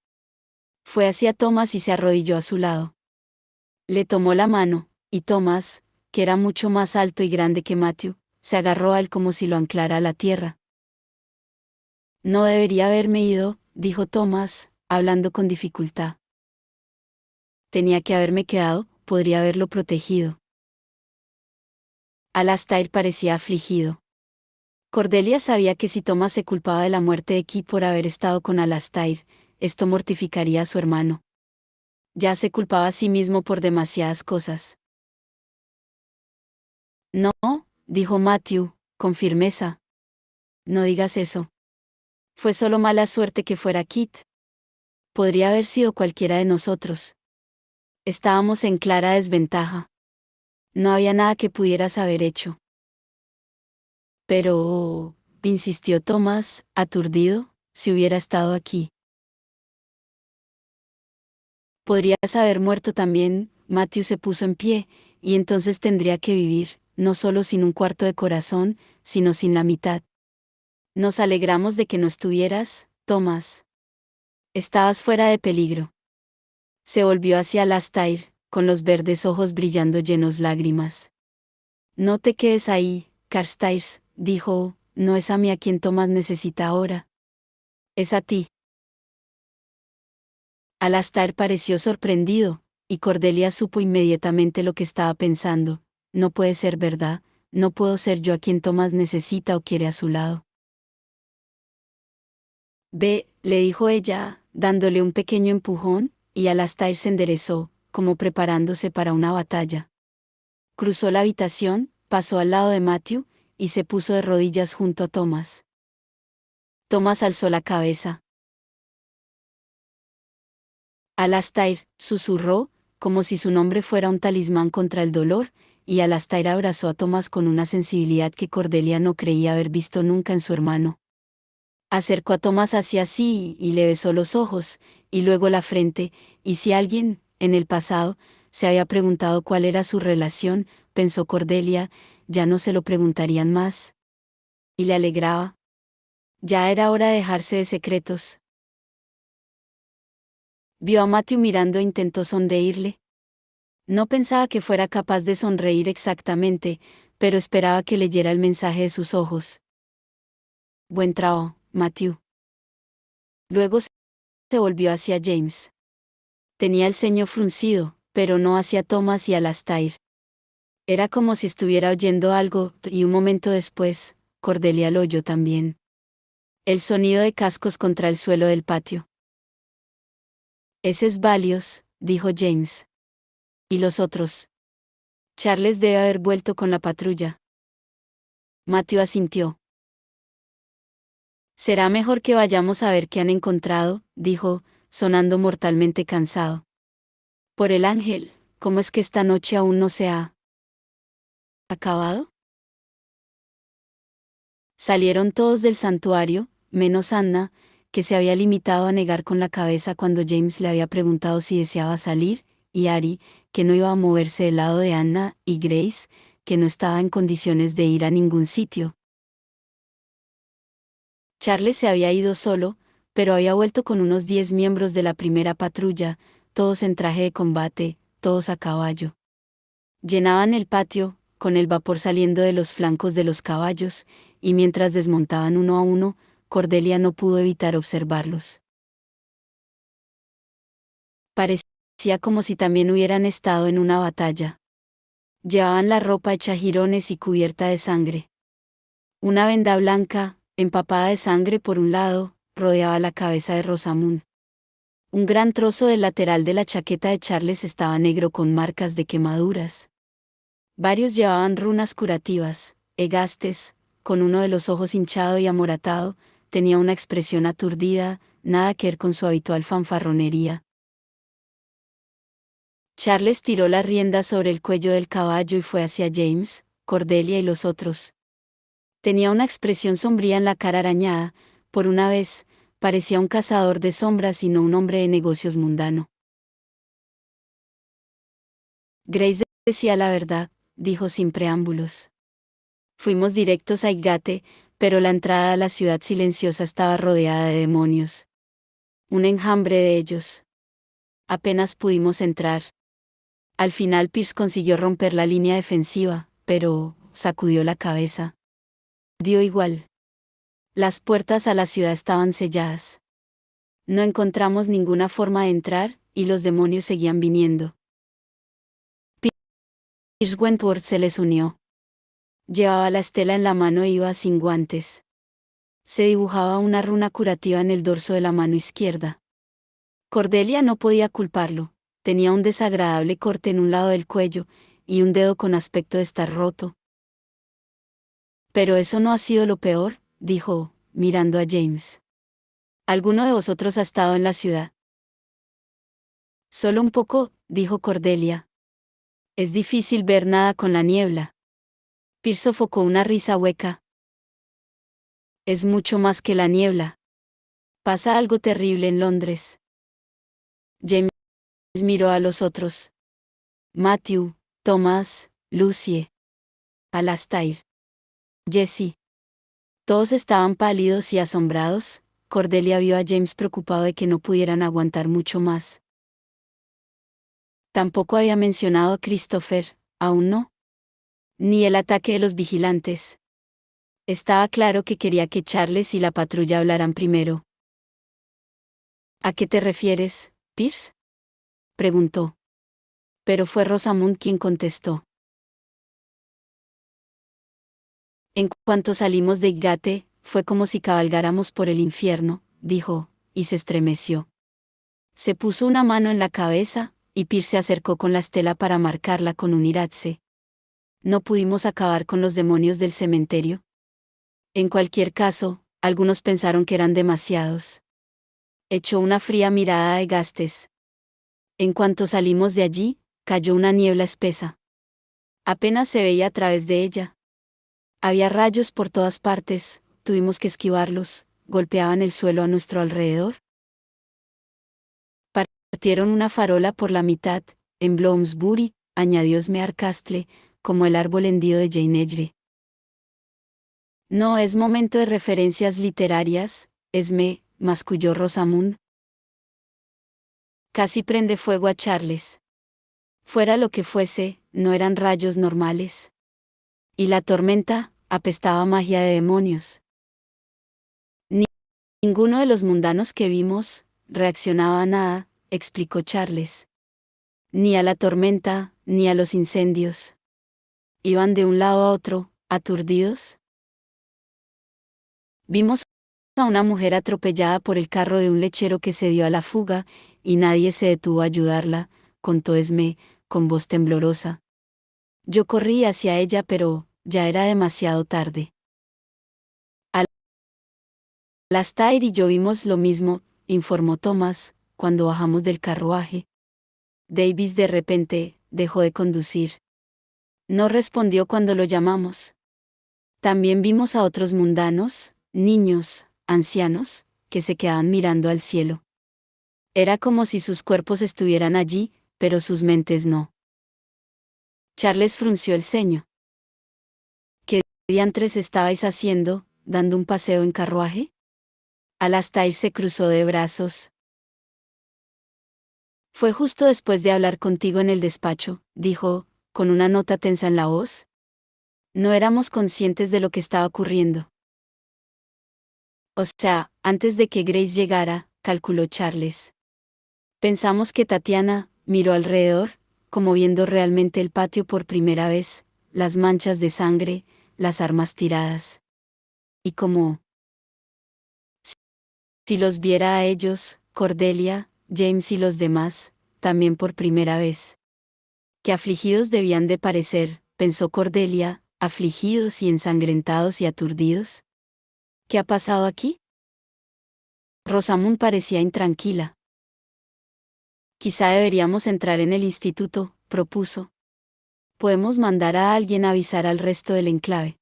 Fue hacia Thomas y se arrodilló a su lado. Le tomó la mano, y Thomas, que era mucho más alto y grande que Matthew, se agarró a él como si lo anclara a la tierra. No debería haberme ido, dijo Thomas, hablando con dificultad. Tenía que haberme quedado, podría haberlo protegido. Alastair parecía afligido. Cordelia sabía que si Thomas se culpaba de la muerte de Kit por haber estado con Alastair, esto mortificaría a su hermano. Ya se culpaba a sí mismo por demasiadas cosas. No, dijo Matthew, con firmeza. No digas eso. Fue solo mala suerte que fuera Kit. Podría haber sido cualquiera de nosotros. Estábamos en clara desventaja. No había nada que pudieras haber hecho. Pero, insistió Thomas, aturdido, si hubiera estado aquí. Podrías haber muerto también, Matthew se puso en pie, y entonces tendría que vivir, no solo sin un cuarto de corazón, sino sin la mitad. Nos alegramos de que no estuvieras, Thomas. Estabas fuera de peligro. Se volvió hacia Alastair, con los verdes ojos brillando llenos lágrimas. No te quedes ahí, Carstairs, dijo, no es a mí a quien Thomas necesita ahora. Es a ti. Alastair pareció sorprendido, y Cordelia supo inmediatamente lo que estaba pensando. No puede ser verdad, no puedo ser yo a quien Thomas necesita o quiere a su lado. Ve, le dijo ella, dándole un pequeño empujón, y Alastair se enderezó, como preparándose para una batalla. Cruzó la habitación, pasó al lado de Matthew, y se puso de rodillas junto a Thomas. Thomas alzó la cabeza. Alastair, susurró, como si su nombre fuera un talismán contra el dolor, y Alastair abrazó a Thomas con una sensibilidad que Cordelia no creía haber visto nunca en su hermano. Acercó a Thomas hacia sí y le besó los ojos, y luego la frente, y si alguien, en el pasado, se había preguntado cuál era su relación, pensó Cordelia, ya no se lo preguntarían más. Y le alegraba. Ya era hora de dejarse de secretos. Vio a Matthew mirando e intentó sonreírle. No pensaba que fuera capaz de sonreír exactamente, pero esperaba que leyera el mensaje de sus ojos. Buen trabajo, Matthew. Luego se volvió hacia James. Tenía el ceño fruncido, pero no hacia Thomas y Alastair. Era como si estuviera oyendo algo, y un momento después, Cordelia lo oyó también. El sonido de cascos contra el suelo del patio. Ese es Valios, dijo James. ¿Y los otros? Charles debe haber vuelto con la patrulla. Matthew asintió. Será mejor que vayamos a ver qué han encontrado, dijo, sonando mortalmente cansado. Por el ángel, ¿cómo es que esta noche aún no se ha acabado? Salieron todos del santuario, menos Anna, que se había limitado a negar con la cabeza cuando James le había preguntado si deseaba salir, y Ari, que no iba a moverse del lado de Anna, y Grace, que no estaba en condiciones de ir a ningún sitio. Charles se había ido solo, pero había vuelto con unos 10 miembros de la primera patrulla, todos en traje de combate, todos a caballo. Llenaban el patio, con el vapor saliendo de los flancos de los caballos, y mientras desmontaban uno a uno, Cordelia no pudo evitar observarlos. Parecía como si también hubieran estado en una batalla. Llevaban la ropa hecha jirones y cubierta de sangre. Una venda blanca, empapada de sangre por un lado, rodeaba la cabeza de Rosamund. Un gran trozo del lateral de la chaqueta de Charles estaba negro con marcas de quemaduras. Varios llevaban runas curativas. Egastes, con uno de los ojos hinchado y amoratado, tenía una expresión aturdida, nada que ver con su habitual fanfarronería. Charles tiró la rienda sobre el cuello del caballo y fue hacia James, Cordelia y los otros. Tenía una expresión sombría en la cara arañada, por una vez, parecía un cazador de sombras y no un hombre de negocios mundano. Grace decía la verdad, dijo sin preámbulos. Fuimos directos a Igate, pero la entrada a la ciudad silenciosa estaba rodeada de demonios. Un enjambre de ellos. Apenas pudimos entrar. Al final Pierce consiguió romper la línea defensiva, pero sacudió la cabeza. Dio igual. Las puertas a la ciudad estaban selladas. No encontramos ninguna forma de entrar, y los demonios seguían viniendo. Pierce Wentworth se les unió. Llevaba la estela en la mano e iba sin guantes. Se dibujaba una runa curativa en el dorso de la mano izquierda. Cordelia no podía culparlo, tenía un desagradable corte en un lado del cuello, y un dedo con aspecto de estar roto. Pero eso no ha sido lo peor, dijo, mirando a James. ¿Alguno de vosotros ha estado en la ciudad? Solo un poco, dijo Cordelia. Es difícil ver nada con la niebla. Pierce sofocó una risa hueca. Es mucho más que la niebla. Pasa algo terrible en Londres. James miró a los otros. Matthew, Thomas, Lucie. Alastair. Jessie. Todos estaban pálidos y asombrados. Cordelia vio a James preocupado de que no pudieran aguantar mucho más. Tampoco había mencionado a Christopher, aún no. Ni el ataque de los vigilantes. Estaba claro que quería que Charles y la patrulla hablaran primero. ¿A qué te refieres, Pierce? Preguntó. Pero fue Rosamund quien contestó. En cuanto salimos de Igate, fue como si cabalgáramos por el infierno, dijo, y se estremeció. Se puso una mano en la cabeza, y Pierce se acercó con la estela para marcarla con un irache. ¿No pudimos acabar con los demonios del cementerio? En cualquier caso, algunos pensaron que eran demasiados. Echó una fría mirada de Gastes. En cuanto salimos de allí, cayó una niebla espesa. Apenas se veía a través de ella. Había rayos por todas partes, tuvimos que esquivarlos, golpeaban el suelo a nuestro alrededor. Partieron una farola por la mitad, en Bloomsbury, añadió Smear Castle, como el árbol hendido de Jane Eyre. No es momento de referencias literarias, masculló Rosamund. Casi prende fuego a Charles. Fuera lo que fuese, no eran rayos normales. Y la tormenta, apestaba a magia de demonios. Ninguno de los mundanos que vimos, reaccionaba a nada, explicó Charles. Ni a la tormenta, ni a los incendios. Iban de un lado a otro, aturdidos. Vimos a una mujer atropellada por el carro de un lechero que se dio a la fuga, y nadie se detuvo a ayudarla, contó Esme, con voz temblorosa. Yo corrí hacia ella, pero ya era demasiado tarde. Alastair y yo vimos lo mismo, informó Thomas, cuando bajamos del carruaje. Davis de repente dejó de conducir. No respondió cuando lo llamamos. También vimos a otros mundanos, niños, ancianos, que se quedaban mirando al cielo. Era como si sus cuerpos estuvieran allí, pero sus mentes no. Charles frunció el ceño. ¿Qué diantres estabais haciendo, dando un paseo en carruaje? Alastair se cruzó de brazos. Fue justo después de hablar contigo en el despacho, dijo, con una nota tensa en la voz. No éramos conscientes de lo que estaba ocurriendo. O sea, antes de que Grace llegara, calculó Charles. Pensamos que Tatiana miró alrededor, como viendo realmente el patio por primera vez, las manchas de sangre, las armas tiradas. Y como si los viera a ellos, Cordelia, James y los demás, también por primera vez. Qué afligidos debían de parecer, pensó Cordelia, afligidos y ensangrentados y aturdidos. ¿Qué ha pasado aquí? Rosamund parecía intranquila. Quizá deberíamos entrar en el instituto, propuso. Podemos mandar a alguien a avisar al resto del enclave.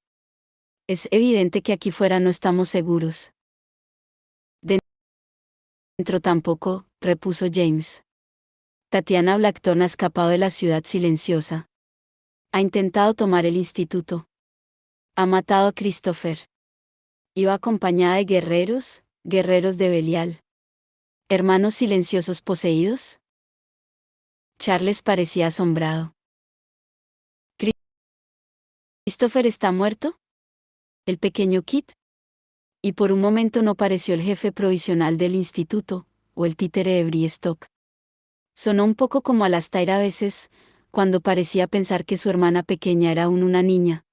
Es evidente que aquí fuera no estamos seguros. Dentro tampoco, repuso James. Tatiana Blackton ha escapado de la ciudad silenciosa. Ha intentado tomar el instituto. Ha matado a Christopher. Iba acompañada de guerreros, guerreros de Belial. ¿Hermanos silenciosos poseídos? Charles parecía asombrado. ¿Christopher está muerto? ¿El pequeño Kit? Y por un momento no pareció el jefe provisional del instituto, o el títere de Bristock. Sonó un poco como Alastair a veces, cuando parecía pensar que su hermana pequeña era aún una niña.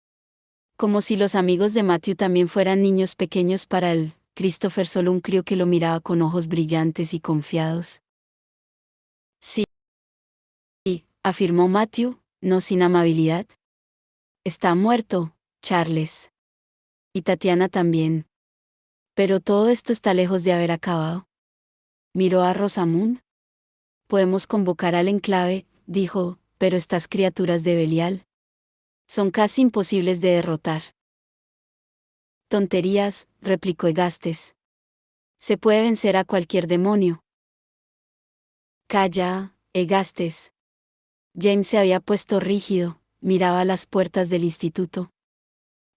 Como si los amigos de Matthew también fueran niños pequeños para él, Christopher solo un crío que lo miraba con ojos brillantes y confiados. Sí, afirmó Matthew, no sin amabilidad. Está muerto, Charles. Y Tatiana también. Pero todo esto está lejos de haber acabado. Miró a Rosamund. Podemos convocar al enclave, dijo, pero estas criaturas de Belial son casi imposibles de derrotar. Tonterías, replicó Egastes. Se puede vencer a cualquier demonio. Calla, Egastes. James se había puesto rígido, miraba las puertas del instituto.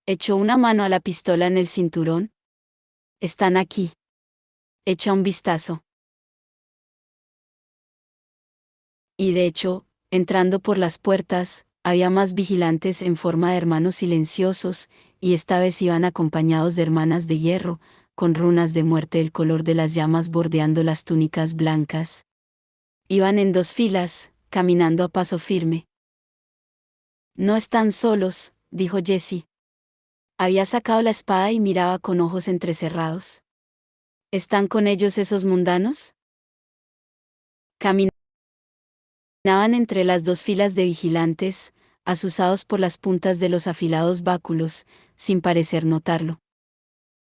Echó una mano a la pistola en el cinturón. Están aquí. Echa un vistazo. Y de hecho, entrando por las puertas, había más vigilantes en forma de hermanos silenciosos, y esta vez iban acompañados de hermanas de hierro, con runas de muerte del color de las llamas bordeando las túnicas blancas. Iban en 2 filas, caminando a paso firme. No están solos, dijo Jessie. Había sacado la espada y miraba con ojos entrecerrados. ¿Están con ellos esos mundanos? Caminaban entre las 2 filas de vigilantes, azuzados por las puntas de los afilados báculos, sin parecer notarlo.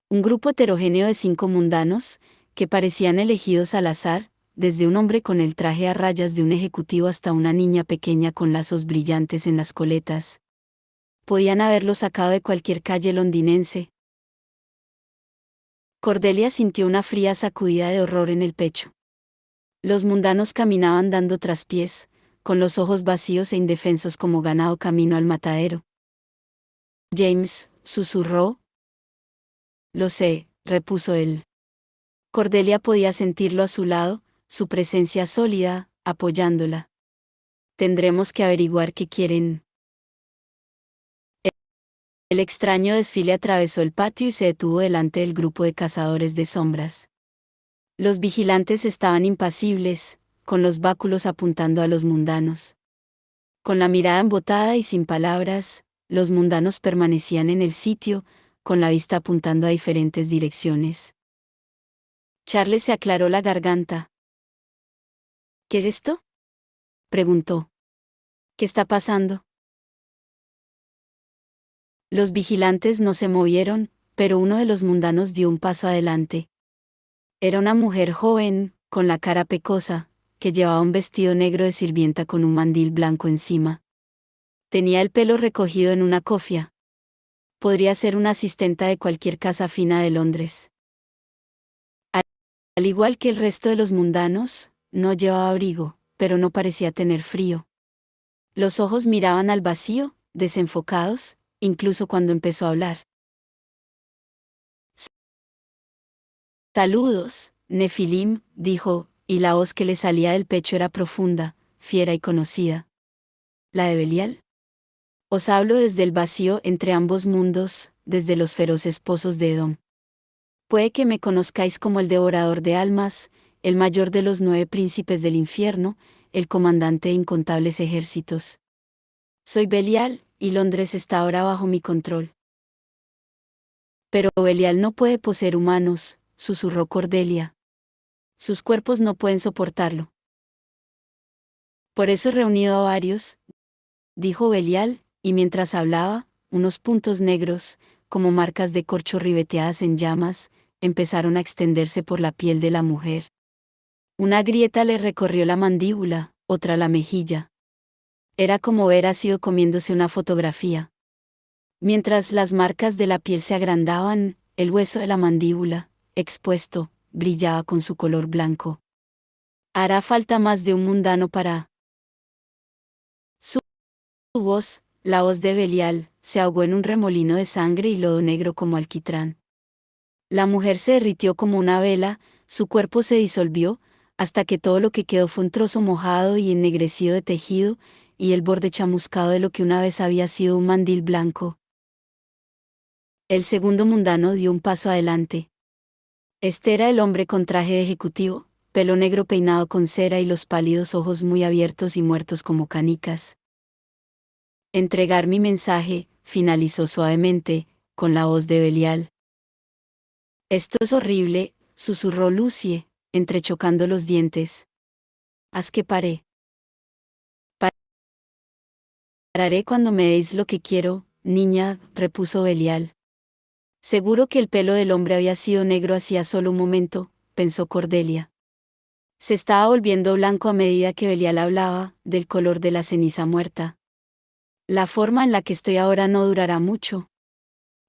Un grupo heterogéneo de 5 mundanos, que parecían elegidos al azar, desde un hombre con el traje a rayas de un ejecutivo hasta una niña pequeña con lazos brillantes en las coletas. Podían haberlo sacado de cualquier calle londinense. Cordelia sintió una fría sacudida de horror en el pecho. Los mundanos caminaban dando traspiés, con los ojos vacíos e indefensos como ganado camino al matadero. James, susurró. Lo sé, repuso él. Cordelia podía sentirlo a su lado, su presencia sólida, apoyándola. Tendremos que averiguar qué quieren. El extraño desfile atravesó el patio y se detuvo delante del grupo de cazadores de sombras. Los vigilantes estaban impasibles, con los báculos apuntando a los mundanos. Con la mirada embotada y sin palabras, los mundanos permanecían en el sitio, con la vista apuntando a diferentes direcciones. Charles se aclaró la garganta. ¿Qué es esto?, preguntó. ¿Qué está pasando? Los vigilantes no se movieron, pero uno de los mundanos dio un paso adelante. Era una mujer joven, con la cara pecosa, que llevaba un vestido negro de sirvienta con un mandil blanco encima. Tenía el pelo recogido en una cofia. Podría ser una asistenta de cualquier casa fina de Londres. Al igual que el resto de los mundanos, no llevaba abrigo, pero no parecía tener frío. Los ojos miraban al vacío, desenfocados, incluso cuando empezó a hablar. Saludos, Nefilim, dijo, y la voz que le salía del pecho era profunda, fiera y conocida. ¿La de Belial? Os hablo desde el vacío entre ambos mundos, desde los feroces pozos de Edom. Puede que me conozcáis como el devorador de almas, el mayor de los 9 príncipes del infierno, el comandante de incontables ejércitos. Soy Belial, y Londres está ahora bajo mi control. Pero Belial no puede poseer humanos, susurró Cordelia. Sus cuerpos no pueden soportarlo. Por eso he reunido a varios, dijo Belial, y mientras hablaba, unos puntos negros, como marcas de corcho ribeteadas en llamas, empezaron a extenderse por la piel de la mujer. Una grieta le recorrió la mandíbula, otra la mejilla. Era como ver ácido comiéndose una fotografía. Mientras las marcas de la piel se agrandaban, el hueso de la mandíbula, expuesto, brillaba con su color blanco. Hará falta más de un mundano para... Su voz, la voz de Belial, se ahogó en un remolino de sangre y lodo negro como alquitrán. La mujer se derritió como una vela, su cuerpo se disolvió, hasta que todo lo que quedó fue un trozo mojado y ennegrecido de tejido, y el borde chamuscado de lo que una vez había sido un mandil blanco. El segundo mundano dio un paso adelante. Este era el hombre con traje de ejecutivo, pelo negro peinado con cera y los pálidos ojos muy abiertos y muertos como canicas. Entregar mi mensaje, finalizó suavemente, con la voz de Belial. Esto es horrible, susurró Lucie, entrechocando los dientes. Haz que pare. Pararé cuando me deis lo que quiero, niña, repuso Belial. Seguro que el pelo del hombre había sido negro hacía solo un momento, pensó Cordelia. Se estaba volviendo blanco a medida que Belial hablaba, del color de la ceniza muerta. La forma en la que estoy ahora no durará mucho.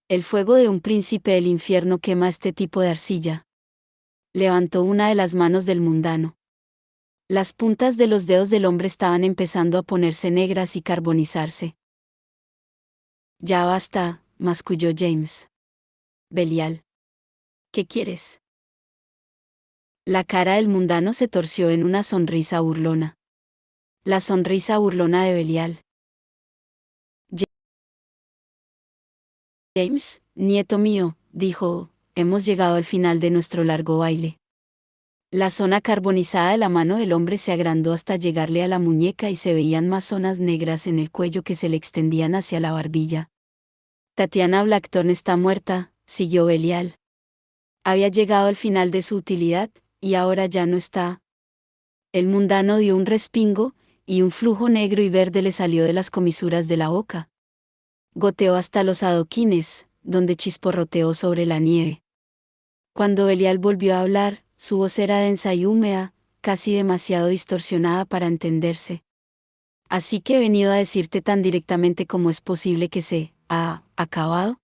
El fuego de un príncipe del infierno quema este tipo de arcilla. Levantó una de las manos del mundano. Las puntas de los dedos del hombre estaban empezando a ponerse negras y carbonizarse. Ya basta, masculló James. Belial. ¿Qué quieres? La cara del mundano se torció en una sonrisa burlona. La sonrisa burlona de Belial. James, nieto mío, dijo, hemos llegado al final de nuestro largo baile. La zona carbonizada de la mano del hombre se agrandó hasta llegarle a la muñeca y se veían más zonas negras en el cuello que se le extendían hacia la barbilla. Tatiana Blackton está muerta, siguió Belial. Había llegado al final de su utilidad, y ahora ya no está. El mundano dio un respingo, y un flujo negro y verde le salió de las comisuras de la boca. Goteó hasta los adoquines, donde chisporroteó sobre la nieve. Cuando Belial volvió a hablar, su voz era densa y húmeda, casi demasiado distorsionada para entenderse. Así que he venido a decirte tan directamente como es posible que se ha acabado.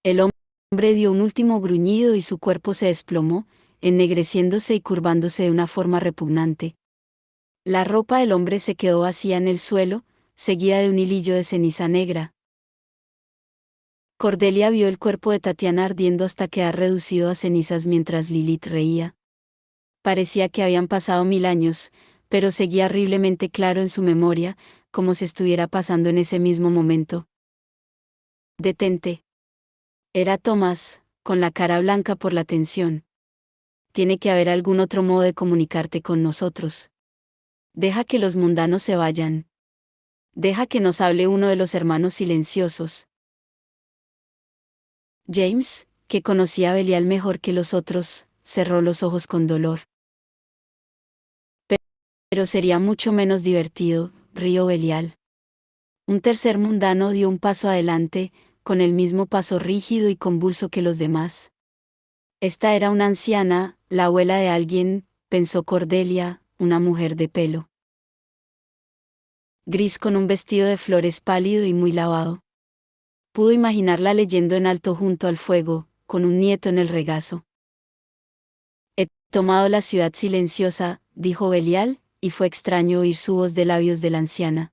El hombre dio un último gruñido y su cuerpo se desplomó, ennegreciéndose y curvándose de una forma repugnante. La ropa del hombre se quedó vacía en el suelo, seguida de un hilillo de ceniza negra. Cordelia vio el cuerpo de Tatiana ardiendo hasta quedar reducido a cenizas mientras Lilith reía. Parecía que habían pasado 1000 años, pero seguía horriblemente claro en su memoria, como si estuviera pasando en ese mismo momento. Detente. Era Thomas, con la cara blanca por la tensión. Tiene que haber algún otro modo de comunicarte con nosotros. Deja que los mundanos se vayan. Deja que nos hable uno de los hermanos silenciosos. James, que conocía a Belial mejor que los otros, cerró los ojos con dolor. Pero sería mucho menos divertido, rió Belial. Un tercer mundano dio un paso adelante, con el mismo paso rígido y convulso que los demás. Esta era una anciana, la abuela de alguien, pensó Cordelia, una mujer de pelo gris con un vestido de flores pálido y muy lavado. Pudo imaginarla leyendo en alto junto al fuego, con un nieto en el regazo. He tomado la ciudad silenciosa, dijo Belial, y fue extraño oír su voz de labios de la anciana.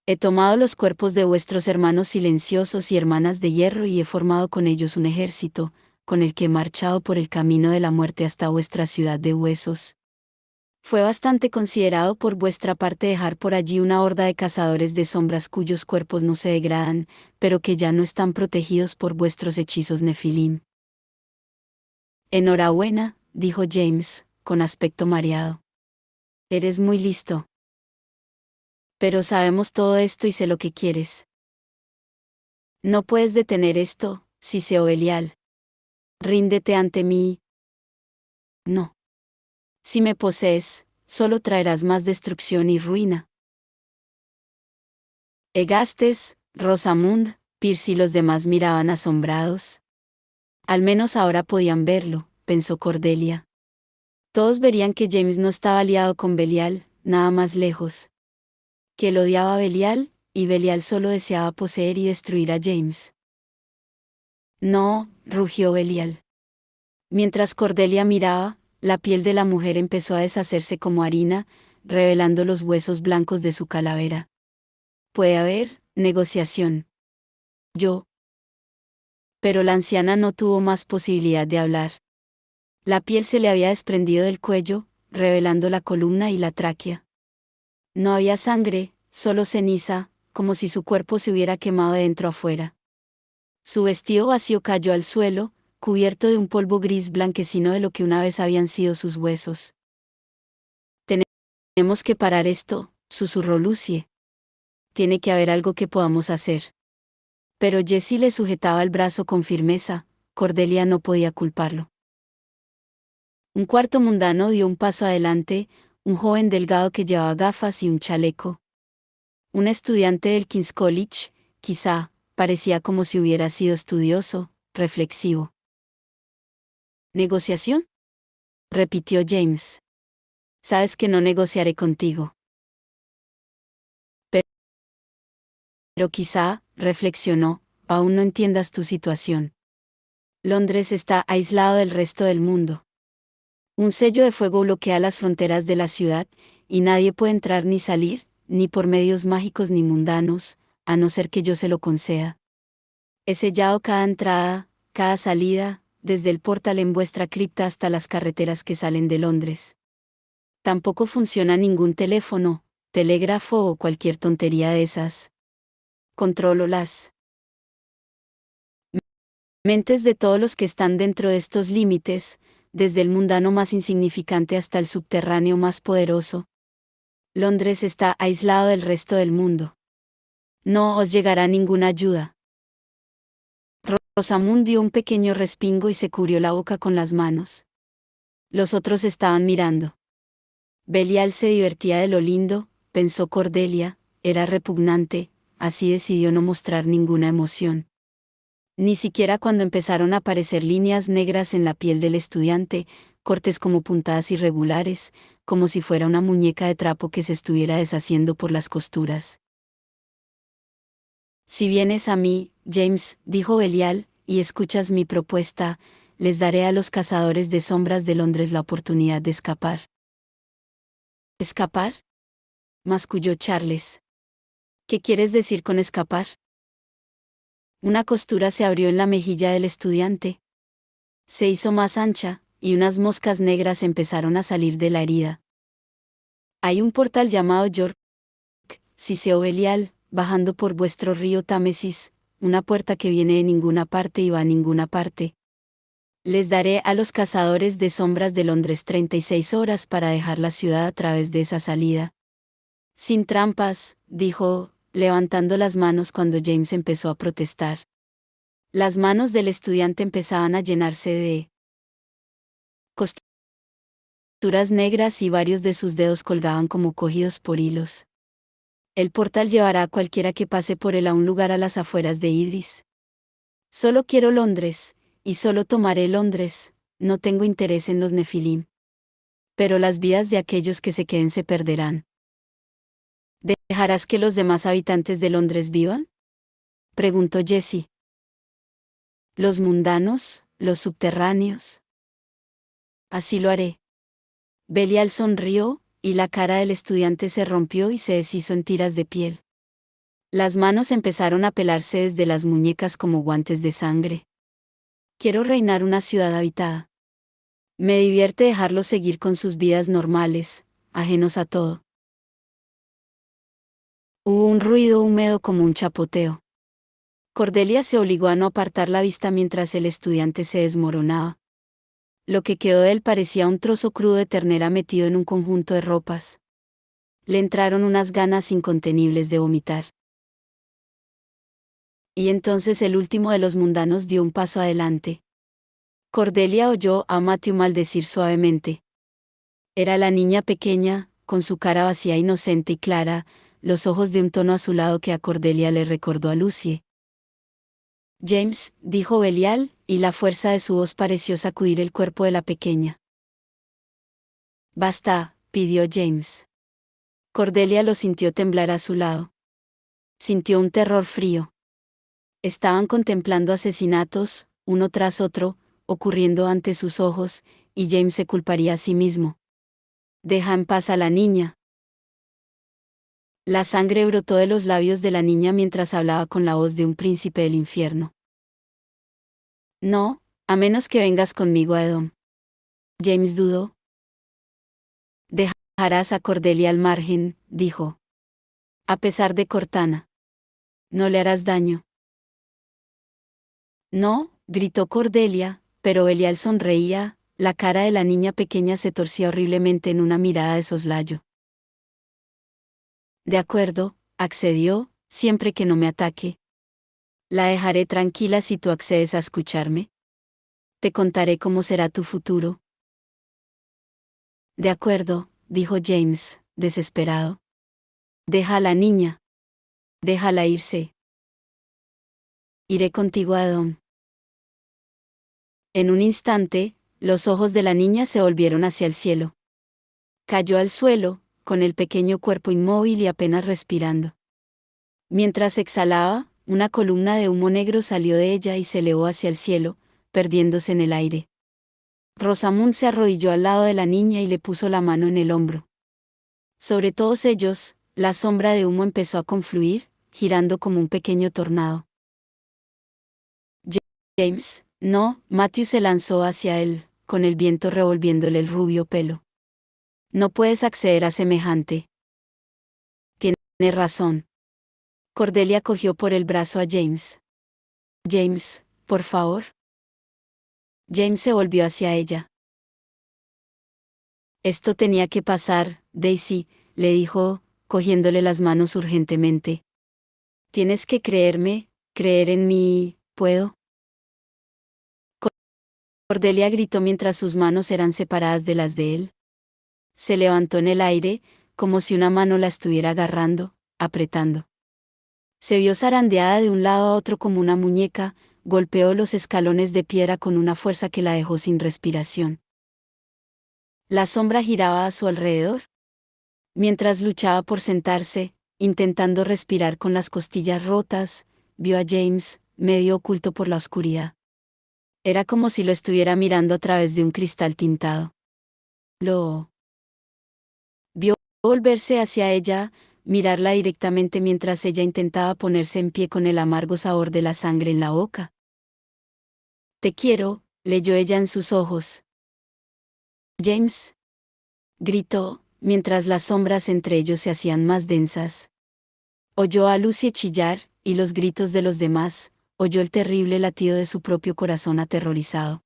He tomado los cuerpos de vuestros hermanos silenciosos y hermanas de hierro y he formado con ellos un ejército, con el que he marchado por el camino de la muerte hasta vuestra ciudad de huesos. Fue bastante considerado por vuestra parte dejar por allí una horda de cazadores de sombras cuyos cuerpos no se degradan, pero que ya no están protegidos por vuestros hechizos Nefilim. Enhorabuena, dijo James, con aspecto mareado. Eres muy listo. Pero sabemos todo esto y sé lo que quieres. No puedes detener esto, Siseo Belial. Ríndete ante mí. No. Si me posees, solo traerás más destrucción y ruina. Egastes, Rosamund, Pierce y los demás miraban asombrados. Al menos ahora podían verlo, pensó Cordelia. Todos verían que James no estaba aliado con Belial, nada más lejos. Que él odiaba a Belial, y Belial solo deseaba poseer y destruir a James. No, rugió Belial. Mientras Cordelia miraba, la piel de la mujer empezó a deshacerse como harina, revelando los huesos blancos de su calavera. puede haber negociación. Yo. Pero la anciana no tuvo más posibilidad de hablar. La piel se le había desprendido del cuello, revelando la columna y la tráquea. No había sangre, solo ceniza, como si su cuerpo se hubiera quemado de dentro a afuera. Su vestido vacío cayó al suelo, cubierto de un polvo gris blanquecino de lo que una vez habían sido sus huesos. Tenemos que parar esto, susurró Lucie. Tiene que haber algo que podamos hacer. Pero Jessie le sujetaba el brazo con firmeza. Cordelia no podía culparlo. Un cuarto mundano dio un paso adelante, un joven delgado que llevaba gafas y un chaleco. Un estudiante del King's College, quizá, parecía como si hubiera sido estudioso, reflexivo. ¿Negociación?, repitió James. Sabes que no negociaré contigo. Pero quizá, reflexionó, aún no entiendas tu situación. Londres está aislado del resto del mundo. Un sello de fuego bloquea las fronteras de la ciudad, y nadie puede entrar ni salir, ni por medios mágicos ni mundanos, a no ser que yo se lo conceda. He sellado cada entrada, cada salida, desde el portal en vuestra cripta hasta las carreteras que salen de Londres. Tampoco funciona ningún teléfono, telégrafo o cualquier tontería de esas. Controlo las mentes de todos los que están dentro de estos límites, desde el mundano más insignificante hasta el subterráneo más poderoso. Londres está aislado del resto del mundo. No os llegará ninguna ayuda. Rosamund dio un pequeño respingo y se cubrió la boca con las manos. Los otros estaban mirando. Belial se divertía de lo lindo, pensó Cordelia, era repugnante, así decidió no mostrar ninguna emoción. Ni siquiera cuando empezaron a aparecer líneas negras en la piel del estudiante, cortes como puntadas irregulares, como si fuera una muñeca de trapo que se estuviera deshaciendo por las costuras. Si vienes a mí, James, dijo Belial, y escuchas mi propuesta, les daré a los cazadores de sombras de Londres la oportunidad de escapar. ¿Escapar?, masculló Charles. ¿Qué quieres decir con escapar? Una costura se abrió en la mejilla del estudiante. Se hizo más ancha, y unas moscas negras empezaron a salir de la herida. Hay un portal llamado York, siseó Belial, bajando por vuestro río Támesis, una puerta que viene de ninguna parte y va a ninguna parte. Les daré a los cazadores de sombras de Londres 36 horas para dejar la ciudad a través de esa salida. Sin trampas, dijo, levantando las manos cuando James empezó a protestar. Las manos del estudiante empezaban a llenarse de costuras negras y varios de sus dedos colgaban como cogidos por hilos. El portal llevará a cualquiera que pase por él a un lugar a las afueras de Idris. Solo quiero Londres, y solo tomaré Londres, no tengo interés en los Nefilim. Pero las vidas de aquellos que se queden se perderán. ¿Dejarás que los demás habitantes de Londres vivan?, preguntó Jessie. ¿Los mundanos, los subterráneos? Así lo haré. Belial sonrió, y la cara del estudiante se rompió y se deshizo en tiras de piel. Las manos empezaron a pelarse desde las muñecas como guantes de sangre. Quiero reinar una ciudad habitada. Me divierte dejarlos seguir con sus vidas normales, ajenos a todo. Hubo un ruido húmedo como un chapoteo. Cordelia se obligó a no apartar la vista mientras el estudiante se desmoronaba. Lo que quedó de él parecía un trozo crudo de ternera metido en un conjunto de ropas. Le entraron unas ganas incontenibles de vomitar. Y entonces el último de los mundanos dio un paso adelante. Cordelia oyó a Matthew maldecir suavemente. Era la niña pequeña, con su cara vacía inocente y clara, los ojos de un tono azulado que a Cordelia le recordó a Lucie. James, dijo Belial, y la fuerza de su voz pareció sacudir el cuerpo de la pequeña. Basta, pidió James. Cordelia lo sintió temblar a su lado. Sintió un terror frío. Estaban contemplando asesinatos, uno tras otro, ocurriendo ante sus ojos, y James se culparía a sí mismo. Deja en paz a la niña. La sangre brotó de los labios de la niña mientras hablaba con la voz de un príncipe del infierno. No, a menos que vengas conmigo a Edom. James dudó. Dejarás a Cordelia al margen, dijo. A pesar de Cortana. No le harás daño. No, gritó Cordelia, pero Belial sonreía, la cara de la niña pequeña se torcía horriblemente en una mirada de soslayo. De acuerdo, accedió, siempre que no me ataque. La dejaré tranquila si tú accedes a escucharme. Te contaré cómo será tu futuro. De acuerdo, dijo James, desesperado. Deja a la niña. Déjala irse. Iré contigo a Edom. En un instante, los ojos de la niña se volvieron hacia el cielo. Cayó al suelo, con el pequeño cuerpo inmóvil y apenas respirando. Mientras exhalaba, una columna de humo negro salió de ella y se elevó hacia el cielo, perdiéndose en el aire. Rosamund se arrodilló al lado de la niña y le puso la mano en el hombro. Sobre todos ellos, la sombra de humo empezó a confluir, girando como un pequeño tornado. James, no, Matthew se lanzó hacia él, con el viento revolviéndole el rubio pelo. No puedes acceder a semejante. Tienes razón. Cordelia cogió por el brazo a James. James, por favor. James se volvió hacia ella. Esto tenía que pasar, Daisy, le dijo, cogiéndole las manos urgentemente. Tienes que creerme, creer en mí, ¿puedo? Cordelia gritó mientras sus manos eran separadas de las de él. Se levantó en el aire, como si una mano la estuviera agarrando, apretando. Se vio zarandeada de un lado a otro como una muñeca, golpeó los escalones de piedra con una fuerza que la dejó sin respiración. La sombra giraba a su alrededor. Mientras luchaba por sentarse, intentando respirar con las costillas rotas, vio a James, medio oculto por la oscuridad. Era como si lo estuviera mirando a través de un cristal tintado. Lo vio volverse hacia ella, mirarla directamente mientras ella intentaba ponerse en pie con el amargo sabor de la sangre en la boca. Te quiero, leyó ella en sus ojos. James, gritó, mientras las sombras entre ellos se hacían más densas. Oyó a Lucy chillar, y los gritos de los demás, oyó el terrible latido de su propio corazón aterrorizado.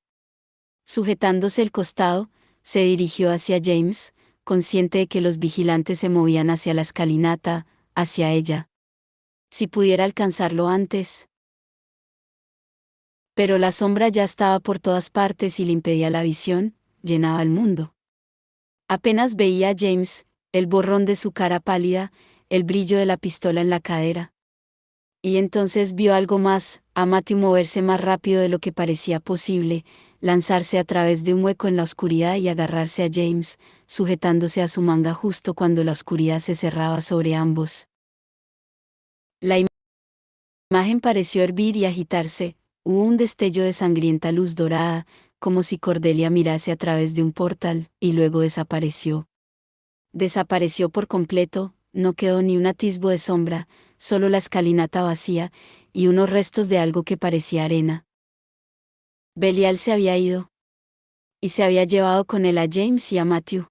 Sujetándose el costado, se dirigió hacia James, consciente de que los vigilantes se movían hacia la escalinata, hacia ella. Si pudiera alcanzarlo antes. Pero la sombra ya estaba por todas partes y le impedía la visión, llenaba el mundo. Apenas veía a James, el borrón de su cara pálida, el brillo de la pistola en la cadera. Y entonces vio algo más, a Matthew moverse más rápido de lo que parecía posible, lanzarse a través de un hueco en la oscuridad y agarrarse a James, sujetándose a su manga justo cuando la oscuridad se cerraba sobre ambos. La imagen pareció hervir y agitarse, hubo un destello de sangrienta luz dorada, como si Cordelia mirase a través de un portal, y luego desapareció. Desapareció por completo, no quedó ni un atisbo de sombra, solo la escalinata vacía, y unos restos de algo que parecía arena. Belial se había ido. Y se había llevado con él a James y a Matthew.